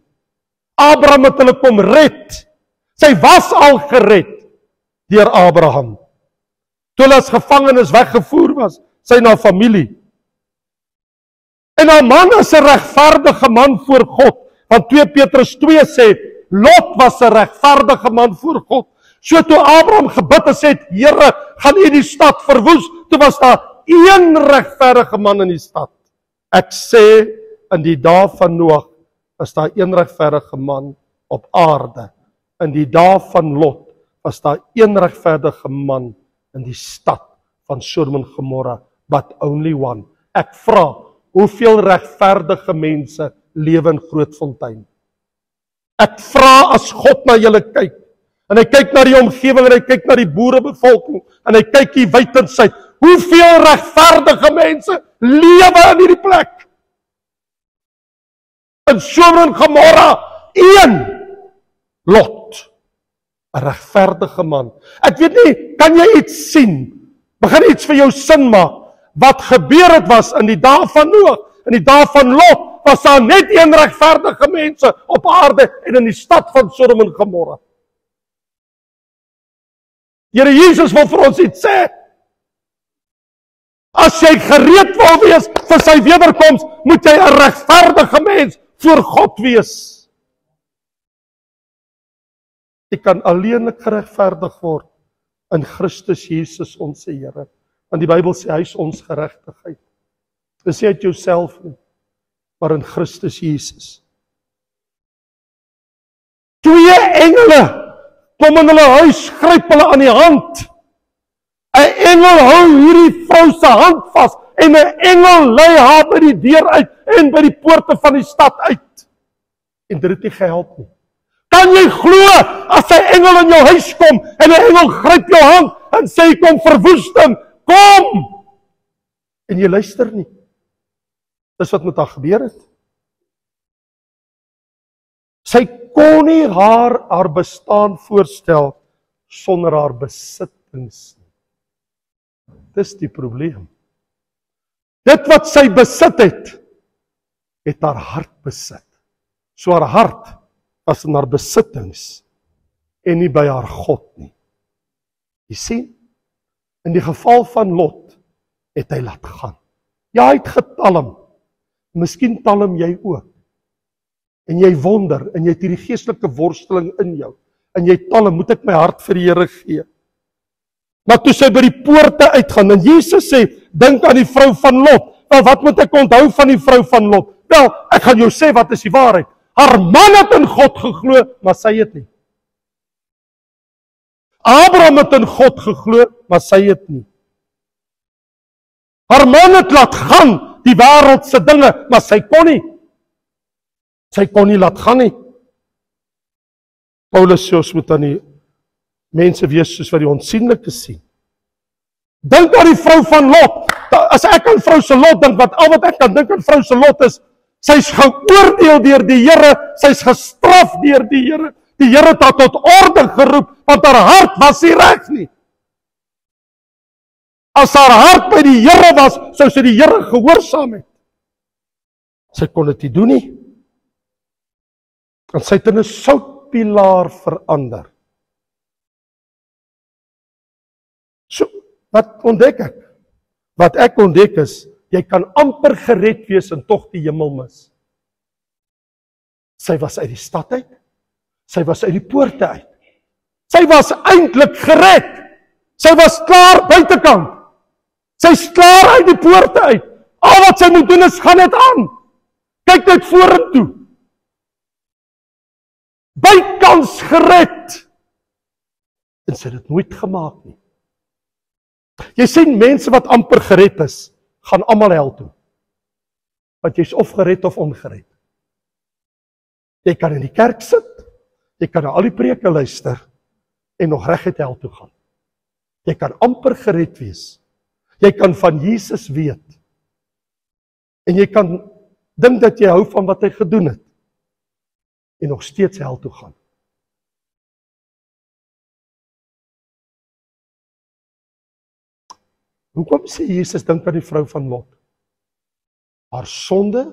Abraham het hulle kom red. Sy was al gered deur Abraham. Toe hulle as gevangenes weggevoer was, sy na familie. En haar man is 'n regverdige man voor God, want 2 Petrus 2 sê, Lot was 'n regverdige man voor God. So toe Abraham gebid en sê, Here, gaan U die stad verwoes, toe was daar een regverdige man in die stad. Ek sê, in die dae van Noag, was daar een regverdige man op aarde. In die dae van Lot, was daar een regverdige man in die stad van Sodom en Gomorra, but only one. Ek vra, hoeveel regverdige mense lewe in Grootfontein? Ek vra, as God na julle kyk, en hy kyk na die omgewing, en hy kyk na die boerebevolking, en hy kyk hier wyd en suid, hoeveel regverdige mense lewe in hierdie plek? In Sodom en Gomorra, een Lot, 'n regverdige man. Ek weet nie, kan jy iets sien? Begin iets vir jou sin maak. Wat gebeur het was in die dae van Noag, in die dae van Lot, was daar net een regverdige mense op aarde en in die stad van Sodom en Gomorra. Here Jesus wil vir ons iets sê. As jy gereed wil wees vir sy wederkoms, moet jy 'n regverdige mens voor God wees. Jy kan alleenlik geregverdig word in Christus Jesus ons Here. Want die Bybel sê hy is ons geregtigheid. Dis nie uit jouself nie, maar in Christus Jesus. 2 engele kom in hulle huis, gryp hulle aan die hand. 'n engel hou hierdie vrou se hand vas en 'n engel lei haar by die deur uit en by die poorte van die stad uit. En dit het nie gehelp nie. Kan jy glo as 'n engel in jou huis kom en 'n engel gryp jou hand en sê kom verwoesting, kom! En jy luister nie. Dis wat met haar gebeur het. Sy kon nie haar bestaan voorstel sonder haar besittings nie. Dis die probleem. Dit wat sy besit het haar hart besit. So haar hart was in haar besittings en nie by haar God nie. Jy sien, in die geval van Lot het hy laat gaan. Ja, hy het getalm. Miskien talm jy ook. En jy wonder, en jy het hierdie geestelike worsteling in jou. En jy talm, moet ek my hart vir die Here gee? Maar toe sy by die poorte uitgaan, en Jesus sê, dink aan die vrou van Lot. Wel, wat moet ek onthou van die vrou van Lot? Wel, ek gaan jou sê, wat is die waarheid? Haar man het in God geglo, maar sy het nie. Abraham het in God geglo, maar sy het nie. Haar man het laat gaan, die wêreldse dinge, maar sy kon nie. Sy kon nie laat gaan nie. Paulus sê ons moet aan die mense wees soos wat die onsienlike sien. Dink aan die vrou van Lot. As ek aan vrou se Lot dink, al wat ek kan dink aan vrou se Lot is, sy's geoordeel deur die Here, sy's gestraf deur die Here. Die Here het haar tot orde geroep, want haar hart was nie reg nie. As haar hart by die Here was, sou sy die Here gehoorsaam het. Sy kon dit nie doen nie. En sy het in 'n soutpilaar verander. So, wat ontdek ek? Wat ek ontdek is, jy kan amper gered wees en tog die hemel mis. Sy was uit die stad uit. Sy was uit die poorte uit. Sy was eintlik gered. Sy was klaar buitekant. Sy's klaar uit die poorte uit. Al wat sy moet doen is gaan net aan. Kyk net vorentoe. Bykans gered. En sy het dit nooit gemaak nie. Jy sien mense wat amper gered is, gaan almal hel toe. Want jy's of gered of ongered. Jy kan in die kerk sit, jy kan na al die preke luister en nog reguit hel toe gaan. Jy kan amper gered wees. Jy kan van Jesus weet. En jy kan dink dat jy hou van wat hy gedoen het en nog steeds hel toe gaan. Hoekom sê Jesus dink aan die vrou van Lot? Haar sonde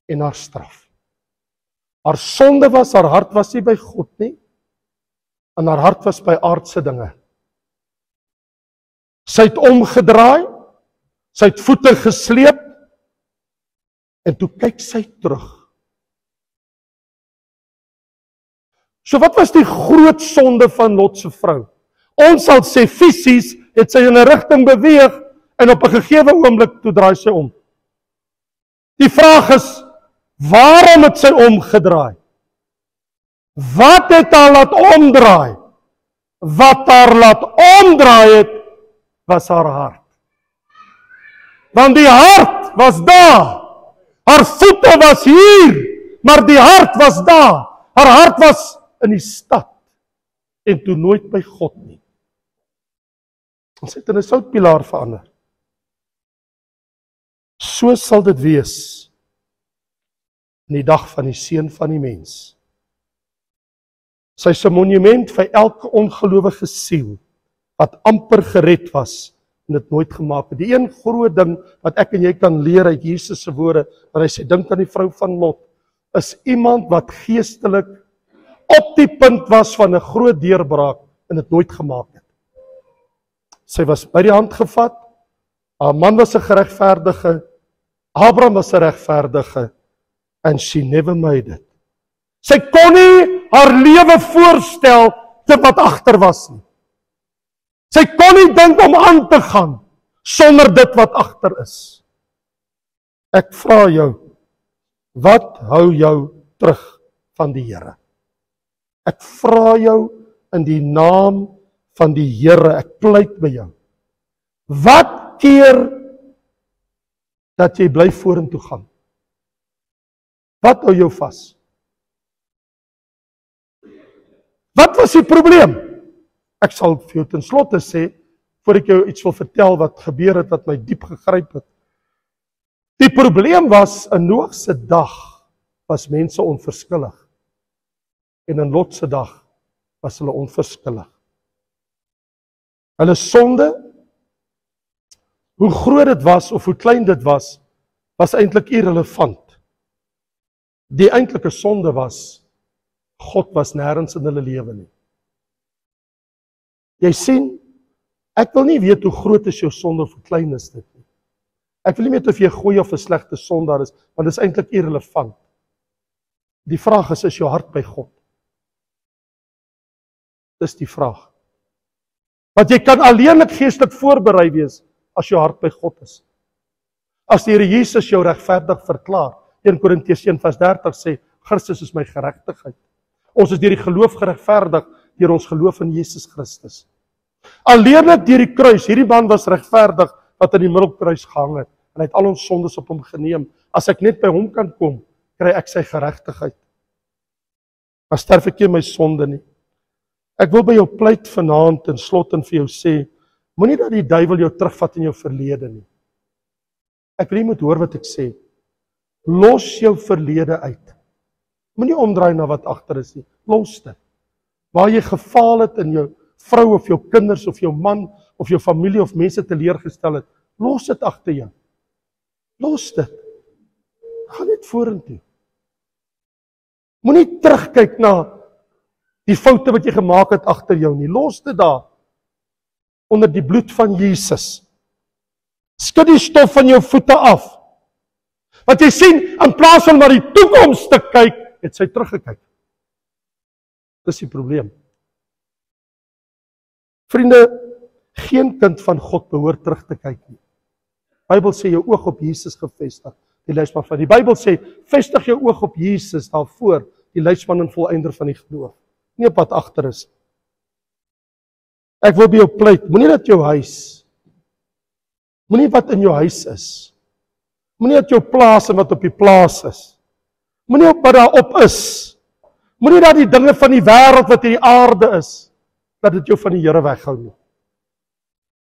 en haar straf. Haar sonde was, haar hart was nie by God nie, en haar hart was by aardse dinge. Sy het omgedraai, sy het voete gesleep, en toe kyk sy terug. So wat was die groot sonde van Lot se vrou? Ons sal sê fisies het sy in 'n rigting beweeg en op 'n gegeewe oomblik toe draai sy om. Die vraag is, waarom het sy omgedraai? Wat het haar laat omdraai? Wat haar laat omdraai het, was haar hart. Want die hart was daar. Haar voete was hier, maar die hart was daar. Haar hart was in die stad en toe nooit by God nie. Ons het in 'n soutpilaar verander. So sal dit wees in die dag van die Seun van die Mens. Sy is 'n monument vir elke ongelowige siel wat amper gered was en dit nooit gemaak het. Die een groot ding wat ek en jy kan leer uit Jesus se woorde, wat hy sê, dink aan die vrou van Lot, is iemand wat geestelik op die punt was van 'n groot deurbraak en dit nooit gemaak het. Sy was by die hand gevat, haar man was 'n geregverdige, Abraham was 'n regverdige, and she never made it. Sy kon nie haar lewe voorstel te wat agter was nie. Sy kon nie dink om aan te gaan sonder dit wat agter is. Ek vra jou, wat hou jou terug van die Here? Ek vra jou in die naam van die Here, ek pleit by jou. Wat keer dat jy bly vorentoe gaan? Wat hou jou vas? Wat was die probleem? Ek sal vir jou ten slotte sê, voor ek jou iets wil vertel wat gebeur het, wat my diep gegryp het. Die probleem was, in Noag se dag was mense onverskillig. En in Lot se dag was hulle onverskillig. Hulle sonde, hoe groot dit was of hoe klein dit was eintlik irrelevant. Die eintlike sonde was, God was nêrens in hulle lewe nie. Jy sien, ek wil nie weet hoe groot is jou sonde of hoe klein is dit nie. Ek wil nie weet of jy 'n goeie of 'n slegte sondaar is, want dit is eintlik irrelevant. Die vraag is jou hart by God? Dis die vraag. Want jy kan alleenlik geestelik voorberei wees as jou hart by God is. As die Here Jesus jou regverdig verklaar, 1 Korintiërs 1:30 sê, Christus is my geregtigheid. Ons is deur die geloof geregverdig, deur ons geloof in Jesus Christus. Alleenlik deur die kruis, hierdie man was regverdig wat aan die middelkruis gehang het, en hy het al ons sondes op hom geneem. As ek net by hom kan kom, kry ek sy geregtigheid. Dan sterf ek nie my sonde nie. Ek wil by jou pleit vanaand en slot en vir jou sê, moenie dat die duiwel jou terugvat in jou verlede nie. Ek wil jy moet hoor wat ek sê. Los jou verlede uit. Moenie omdraai na wat agter is nie. Los dit. Waar jy gefaal het in jou vrou of jou kinders of jou man of jou familie of mense teleurgestel het, los dit agter jou. Los dit. Gaan net vorentoe. Moenie terugkyk na die foute wat jy gemaak het agter jou nie. Los dit daar. Onder die bloed van Jesus. Skud die stof van jou voete af. Want jy sien, in plaas van na die toekoms te kyk, het sy teruggekyk. Dis die probleem. Vriende, geen kind van God behoort terug te kyk nie. Die Bybel sê jou oog op Jesus gefestig. Die leidsman van die Bybel sê, vestig jou oog op Jesus daarvoor, die leidsman en volëinder van die geloof. Nie op wat agter is. Ek wil by jou pleit, moenie dat jou huis, moenie wat in jou huis is, moenie dat jou plaas en wat op die plaas is, moenie op wat daar op is, moenie dat die dinge van die wêreld wat in die aarde is, dat dit jou van die Here weghou nie.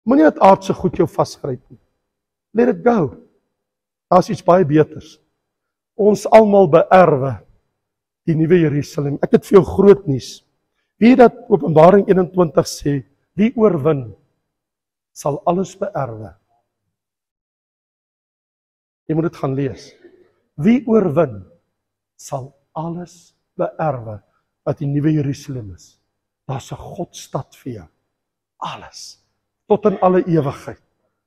Moenie dat aardse goed jou vasgryp nie. Let it go. Daar is iets baie beters. Ons almal beerwe die nuwe Jerusalem. Ek het vir jou groot nuus. Wie dat Openbaring 21 sê, wie oorwin, sal alles beerwe. Jy moet dit gaan lees. Wie oorwin, sal alles beerwe wat die nuwe Jerusalem is. Daar's 'n Godstad vir jou. Alles. Tot in alle ewigheid.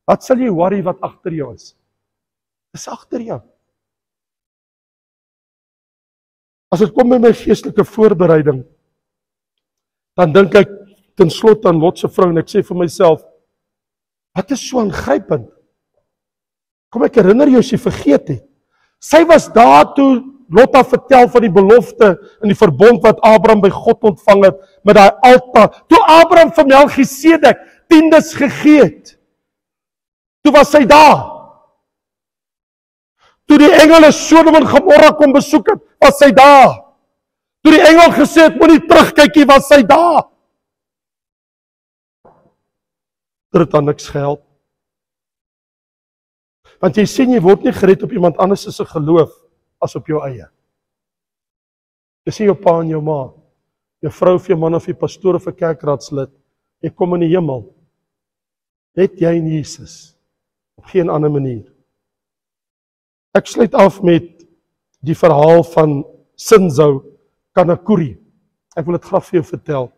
Wat sal jy worry wat agter jou is? Dis agter jou. As dit kom by my geestelike voorbereiding, dan dink ek ten slotte aan Lot se vrou en ek sê vir myself, wat is so aangrypend? Kom ek herinner jou as jy vergeet het. Sy was daar toe Lot haar vertel van die belofte en die verbond wat Abraham by God ontvang het met daai altaar. Toe Abraham vir Melchisedek tiendes gegee het, toe was sy daar. Toe die engele Sodom en Gomorra kom besoek het, was sy daar. Toe die engel gesê het, moenie terugkyk nie, was sy daar. Dit het aan niks gehelp. Want jy sien, jy word nie gered op iemand anders se geloof as op jou eie. Jy sien jou pa en jou ma, jou vrou of jou man of jou pastoor of 'n kerkraadslid, jy kom in die hemel. Net jy en Jesus, op geen ander manier. Ek sluit af met die verhaal van Shinzo Kanekuri. Ek wil dit graag vir jou vertel.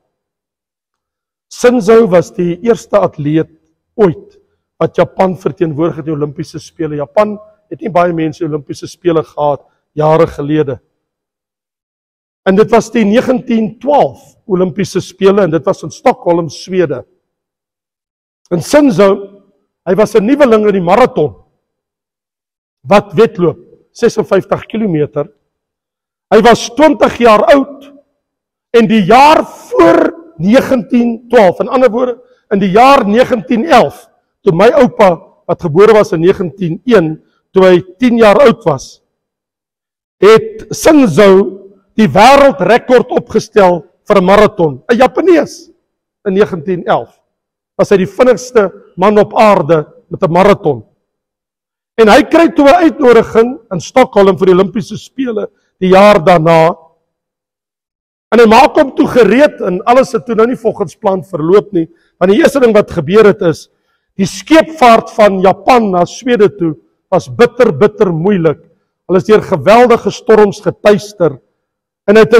Shinzo was die eerste atleet ooit wat Japan verteenwoordig het in die Olimpiese spele. Japan het nie baie mense Olimpiese spele gehad jare gelede. En dit was die 1912 Olimpiese spele en dit was in Stockholm, Swede. En Shinzo, hy was 'n nuweling in die marathon. Wat wedloop, 56 km. Hy was 20 jaar oud en die jaar voor 1912. In ander woorde, in die jaar 1911, toe my oupa, wat gebore was in 1901, toe hy 10 jaar oud was, het Shinzo die wêreldrekord opgestel vir 'n marathon. 'n Japanees in 1911 was hy die vinnigste man op aarde met 'n marathon. En hy kry toe 'n uitnodiging in Stockholm vir die Olimpiese Spele die jaar daarna. En hy maak hom toe gereed en alles het toe nou nie volgens plan verloop nie. Want die eerste ding wat gebeur het is, die skeepvaart van Japan na Swede toe was bitter moeilik. Hulle is deur geweldige storms getuister en het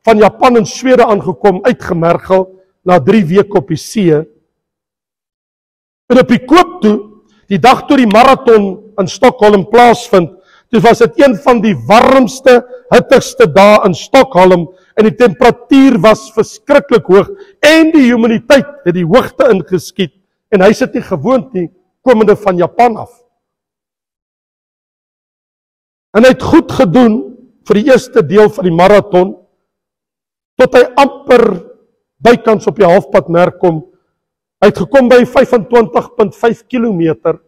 van Japan en Swede aangekom, uitgemergel na 3 weke op die see. En op die koop toe, die dag toe die marathon in Stockholm plaasvind, toe was dit een van die warmste, hittigste dae in Stockholm en die temperatuur was verskriklik hoog en die humiditeit het die hoogte ingeskiet en hy sit nie gewoond nie, komende van Japan af. En hy het goed gedoen vir die eerste deel van die marathon, tot hy amper bykans op die halfpadmerk kom. Hy het gekom by 25,5 kilometer.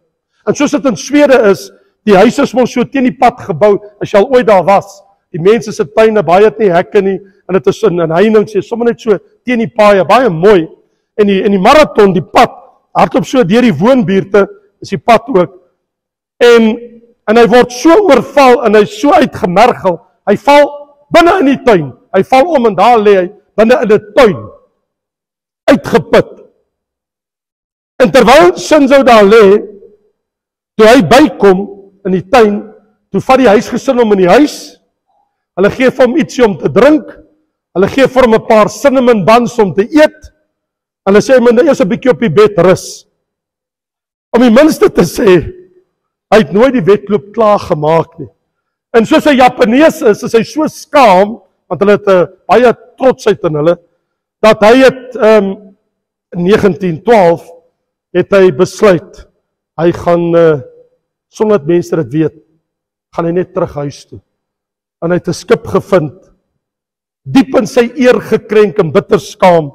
En soos dit in Swede is, die huise is mos so teen die pad gebou, as jy al ooit daar was. Die mense se tuine, baie het nie hekke nie, en dit is in heininge, sê sommer net so teen die paaie, baie mooi. En die marathon, die pad, hardloop so deur die woonbuurte, is die pad ook. En hy word so oorval en hy is so uitgemergel. Hy val binne in die tuin. Hy val om en daar lê hy binne in die tuin. Uitgeput. En terwyl Shinzo daar lê, toe hy bykom in die tuin, toe vat die huisgesin hom in die huis. Hulle gee vir hom ietsie om te drink. Hulle gee vir hom 'n paar cinnamon buns om te eet. Hulle sê hy moet nou eers 'n bietjie op die bed rus. Om die minste te sê, hy het nooit die wedloop klaar gemaak nie. En soos hy Japanees is hy so skaam, want hulle het baie trotsheid in hulle, dat hy het in 1912 het hy besluit, hy gaan, sonder dat mense dit weet, gaan hy net terug huis toe. En hy het 'n skip gevind, diep in sy eer gekrenk en bitter skaam,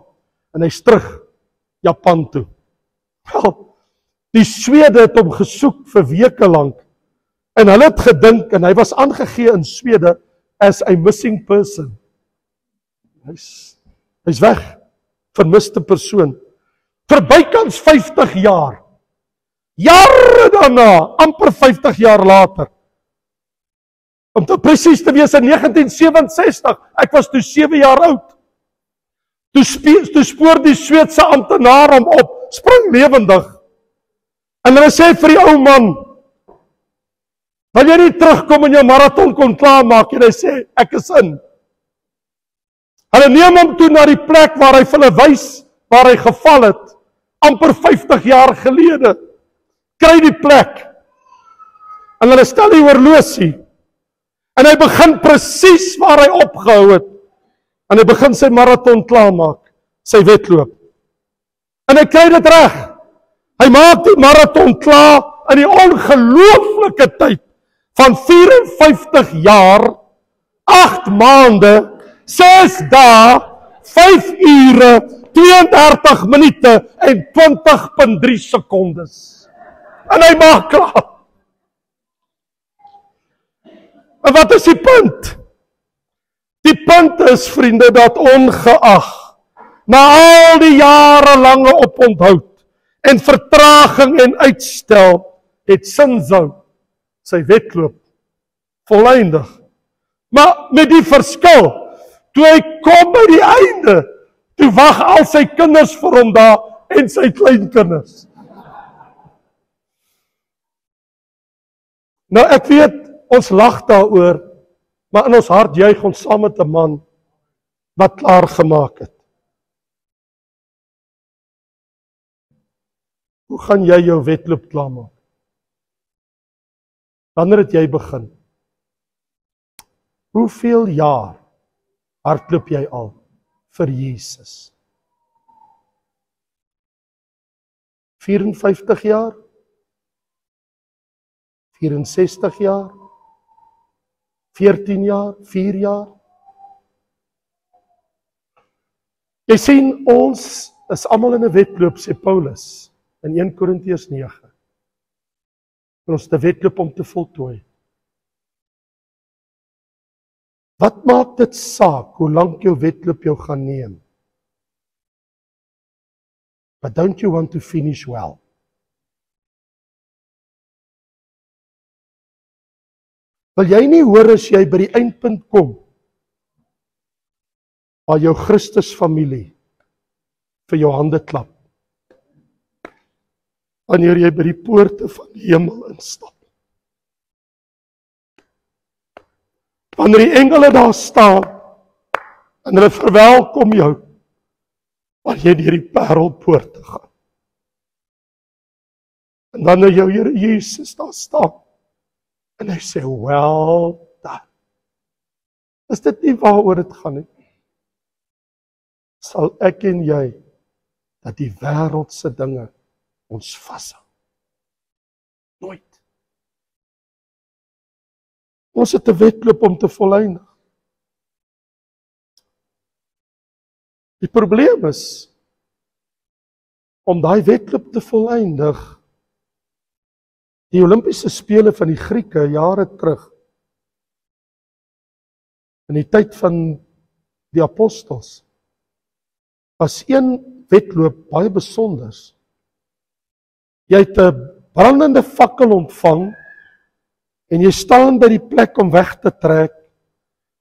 en hy's terug Japan toe. Wel, die Swede het hom gesoek vir weke lank, en hulle het gedink, en hy was aangegee in Swede as a missing person. Hy's weg, vermiste persoon. Vir bykans 50 jaar. Jare daarna, amper 50 jaar later. Om te presies te wees in 1967, ek was toe 7 jaar oud. Toe spoor die Sweedse amptenaar hom op, spring lewendig. En hulle sê vir die ou man, wil jy nie terugkom en jou marathon kon klaarmaak? En hy sê, ek is in. Hulle neem hom toe na die plek waar hy vir hulle wys, waar hy geval het, amper 50 jaar gelede. Kry die plek. En hulle stel die horlosie. En hy begin presies waar hy opgehou het. En hy begin sy marathon klaarmaak, sy wedloop. En hy kry dit reg. Hy maak die marathon klaar in die ongelooflike tyd van 54 jaar, 8 maande, 6 dae, 5 ure, 32 minute en 20,3 sekondes. En hy maak klaar. En wat is die punt? Die punt is, vriende, dat ongeag na al die jarelange oponthoud en vertraging en uitstel, het Shinzo sy wedloop voleindig. Maar met die verskil, toe hy kom by die einde, toe wag al sy kinders vir hom daar en sy kleinkinders. Nou ek weet, ons lag daaroor, maar in ons hart juig ons saam met 'n man wat klaar gemaak het. Hoe gaan jy jou wedloop klaarmaak? Wanneer het jy begin? Hoeveel jaar hardloop jy al vir Jesus? 54 jaar? 64 jaar? 14 jaar? 4 jaar? Jy sien, ons is almal in 'n wedloop, sê Paulus in 1 Korintiërs 9. En ons het 'n wedloop om te voltooi. Wat maak dit saak hoe lank jou wedloop jou gaan neem? But don't you want to finish well? Wil jy nie hoor as jy by die eindpunt kom, waar jou Christus familie vir jou hande klap, wanneer jy by die poorte van die hemel instap. Wanneer die engele daar staan, en hulle verwelkom jou, wanneer jy deur die parelpoorte gaan. En wanneer jou Here Jesus daar staan, en hy sê, well done. Is dit nie waaroor dit gaan nie? Sal ek en jy, dat die wêreldse dinge ons vashou? Nooit. Ons het 'n wedloop om te volëindig. Die probleem is, om daai wedloop te volëindig, die Olimpiese spele van die Grieke jare terug, in die tyd van die apostels, was een wedloop baie besonders. Jy het 'n brandende fakkel ontvang, en jy staan by die plek om weg te trek,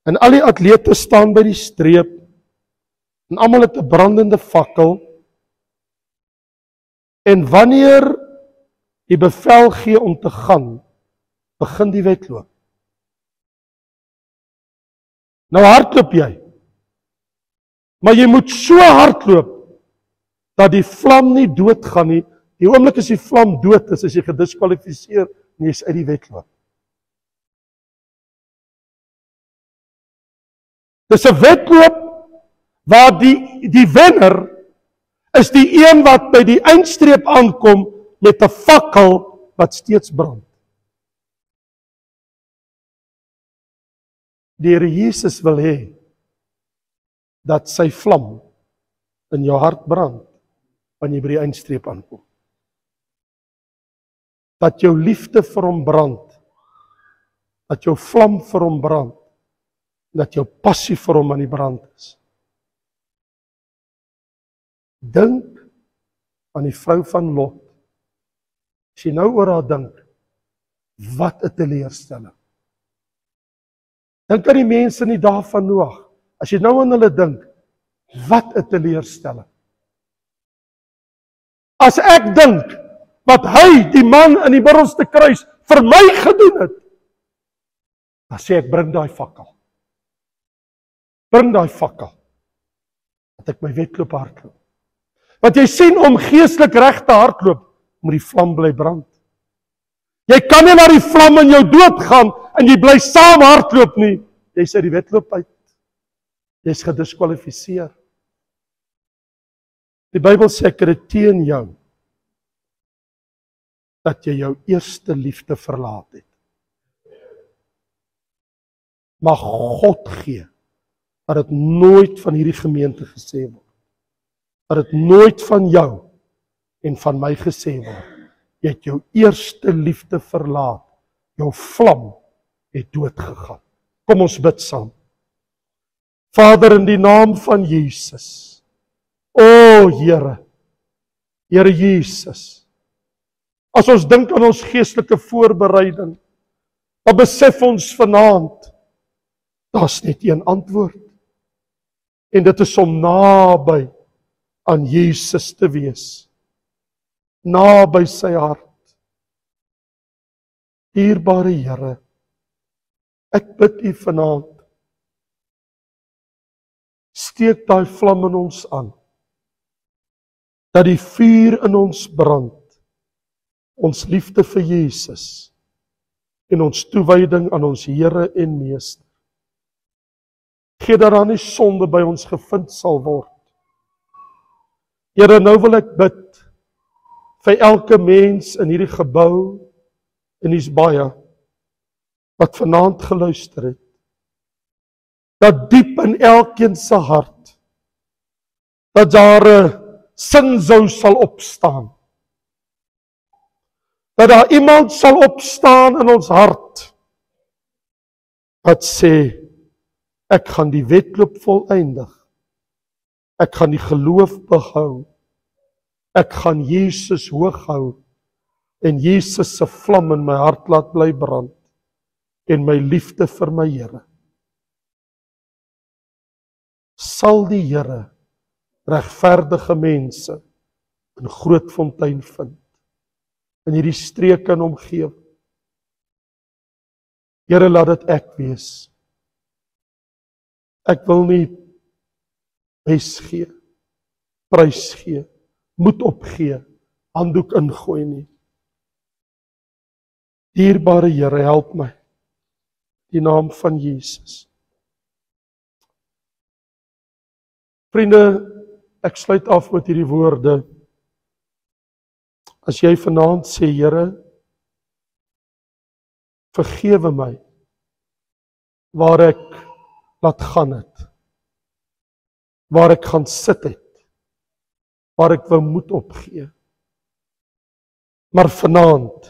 en al die atlete staan by die streep, en almal het 'n brandende fakkel, en wanneer die bevel gee om te gaan, begin die wedloop. Nou hardloop jy, maar jy moet so hardloop, dat die vlam nie doodgaan nie. Die oomblik as die vlam dood is jy gediskwalifiseer, en jy is uit die wedloop. Dis 'n wedloop waar die wenner is die een wat by die eindstreep aankom met 'n fakkel wat steeds brand. Die Here Jesus wil hê dat sy vlam in jou hart brand wanneer jy by die eindstreep aankom. Dat jou liefde vir hom brand, dat jou vlam vir hom brand, dat jou passie vir hom aan die brand is. Dink aan die vrou van Lot. As jy nou oor haar dink, wat 'n teleurstelling. Dink aan die mense in die dae van Noag. As jy nou aan hulle dink, wat 'n teleurstelling. As ek dink wat hy, die man in die middelste kruis, vir my gedoen het, dan sê ek, bring daai fakkel. Bring daai fakkel, dat ek my wedloop hardloop. Want jy sien, om geestelik reg te hardloop, moet die vlam bly brand. Jy kan nie laat die vlam in jou doodgaan, en jy bly saam hardloop nie. Jy is uit die wedloop uit. Jy is gediskwalifiseer. Die Bybel sê, ek het dit teen jou, dat jy jou eerste liefde verlaat het. Maar God gee, dat dit nooit van hierdie gemeente gesê word. Dat dit nooit van jou en van my gesê word. Jy het jou eerste liefde verlaat. Jou vlam het doodgegaan. Kom ons bid saam. Vader, in die naam van Jesus. O Here, Here Jesus. As ons dink aan ons geestelike voorbereiding, dan besef ons vanaand, daar's net een antwoord. En dit is om naby aan Jesus te wees. Naby sy hart. Dierbare Here, ek bid U vanaand, steek daai vlam in ons aan, dat die vuur in ons brand, ons liefde vir Jesus, en ons toewyding aan ons Here en Meester. Gee dat daar nie sonde by ons gevind sal word. Here, nou wil ek bid, vir elke mens in hierdie gebou, en hier's baie, wat vanaand geluister het, dat diep in elkeen se hart, dat daar 'n sinsou sal opstaan. Dat daar iemand sal opstaan in ons hart wat sê, ek gaan die wedloop volëindig. Ek gaan die geloof behou. Ek gaan Jesus hoog hou en Jesus se vlam in my hart laat bly brand en my liefde vir my Here. Sal die Here regverdige mense in Grootfontein vind, in hierdie streek en omgewing. Here, laat dit ek wees. Ek wil nie bes gee, prys gee, moed opgee, handdoek ingooi nie. Dierbare Here, help my. In die naam van Jesus. Vriende, ek sluit af met hierdie woorde. As jy vanaand sê, Here, vergewe my waar ek laat gaan het, waar ek gaan sit het, waar ek wou moed opgee. Maar vanaand,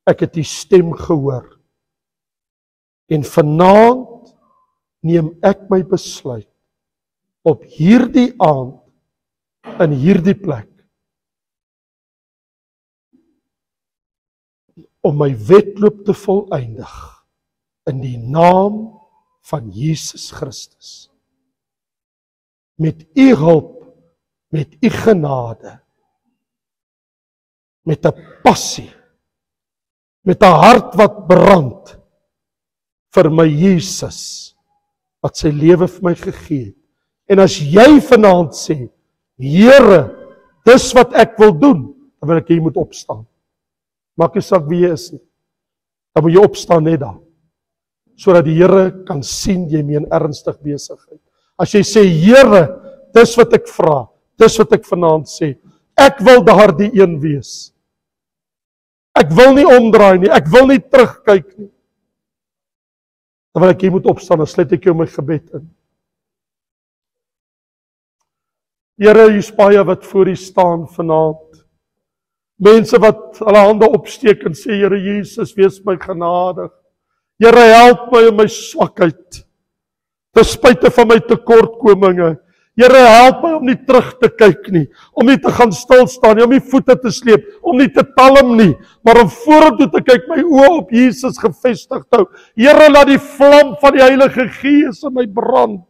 ek het die stem gehoor. En vanaand neem ek my besluit op hierdie aand, in hierdie plek, om my wedloop te volëindig in die naam van Jesus Christus. Met u hulp, met u genade, met 'n passie, met 'n hart wat brand vir my Jesus, wat sy lewe vir my gegee het. En as jy vanaand sê, Here, dis wat ek wil doen, dan wil ek jy moet opstaan. Maak nie saak wie jy is nie. Dan moet jy opstaan net daar, sodat die Here kan sien jy meen ernstig besigheid. As jy sê, Here, dis wat ek vra, dis wat ek vanaand sê, ek wil daardie een wees. Ek wil nie omdraai nie, ek wil nie terugkyk nie. Dan wil ek jy moet opstaan, dan sluit ek jou my gebed in. Here, hier's baie wat voor u staan vanaand. Mense wat hulle hande opsteek en sê, Here Jesus, wees my genadig. Here, help my in my swakheid, ten spyte van my tekortkominge. Here, help my om nie terug te kyk nie, om nie te gaan stil staan nie, om nie voete te sleep, om nie te talm nie, maar om vorentoe te kyk, my oë op Jesus gefestig te hou. Here, laat die vlam van die Heilige Gees in my brand.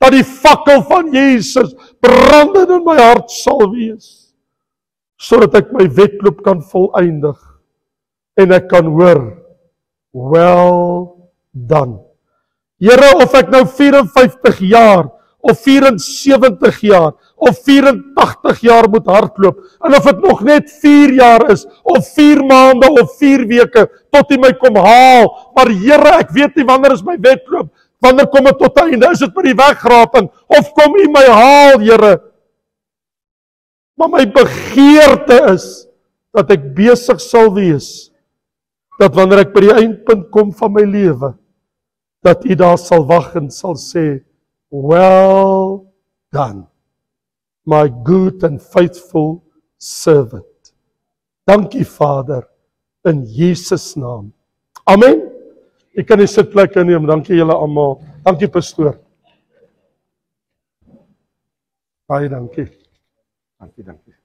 Dat die fakkel van Jesus brandend in my hart sal wees, sodat ek my wedloop kan volëindig en ek kan hoor, well done. Here, of ek nou 54 jaar of 74 jaar of 84 jaar moet hardloop, en of dit nog net 4 jaar is of 4 maande of 4 weke tot U my kom haal, maar Here, ek weet nie wanneer is my wedloop. Wanneer kom dit tot einde? Is dit by die wegraping? Of kom U my haal, Here? Maar my begeerte is, dat ek besig sal wees, dat wanneer ek by die eindpunt kom van my lewe, dat U daar sal wag en sal sê, well done, my good and faithful servant. Dankie, Vader, in Jesus naam. Amen. Ek kan die sitplek inneem. Dankie julle almal. Dankie pastoor. Baie dankie. Dankie.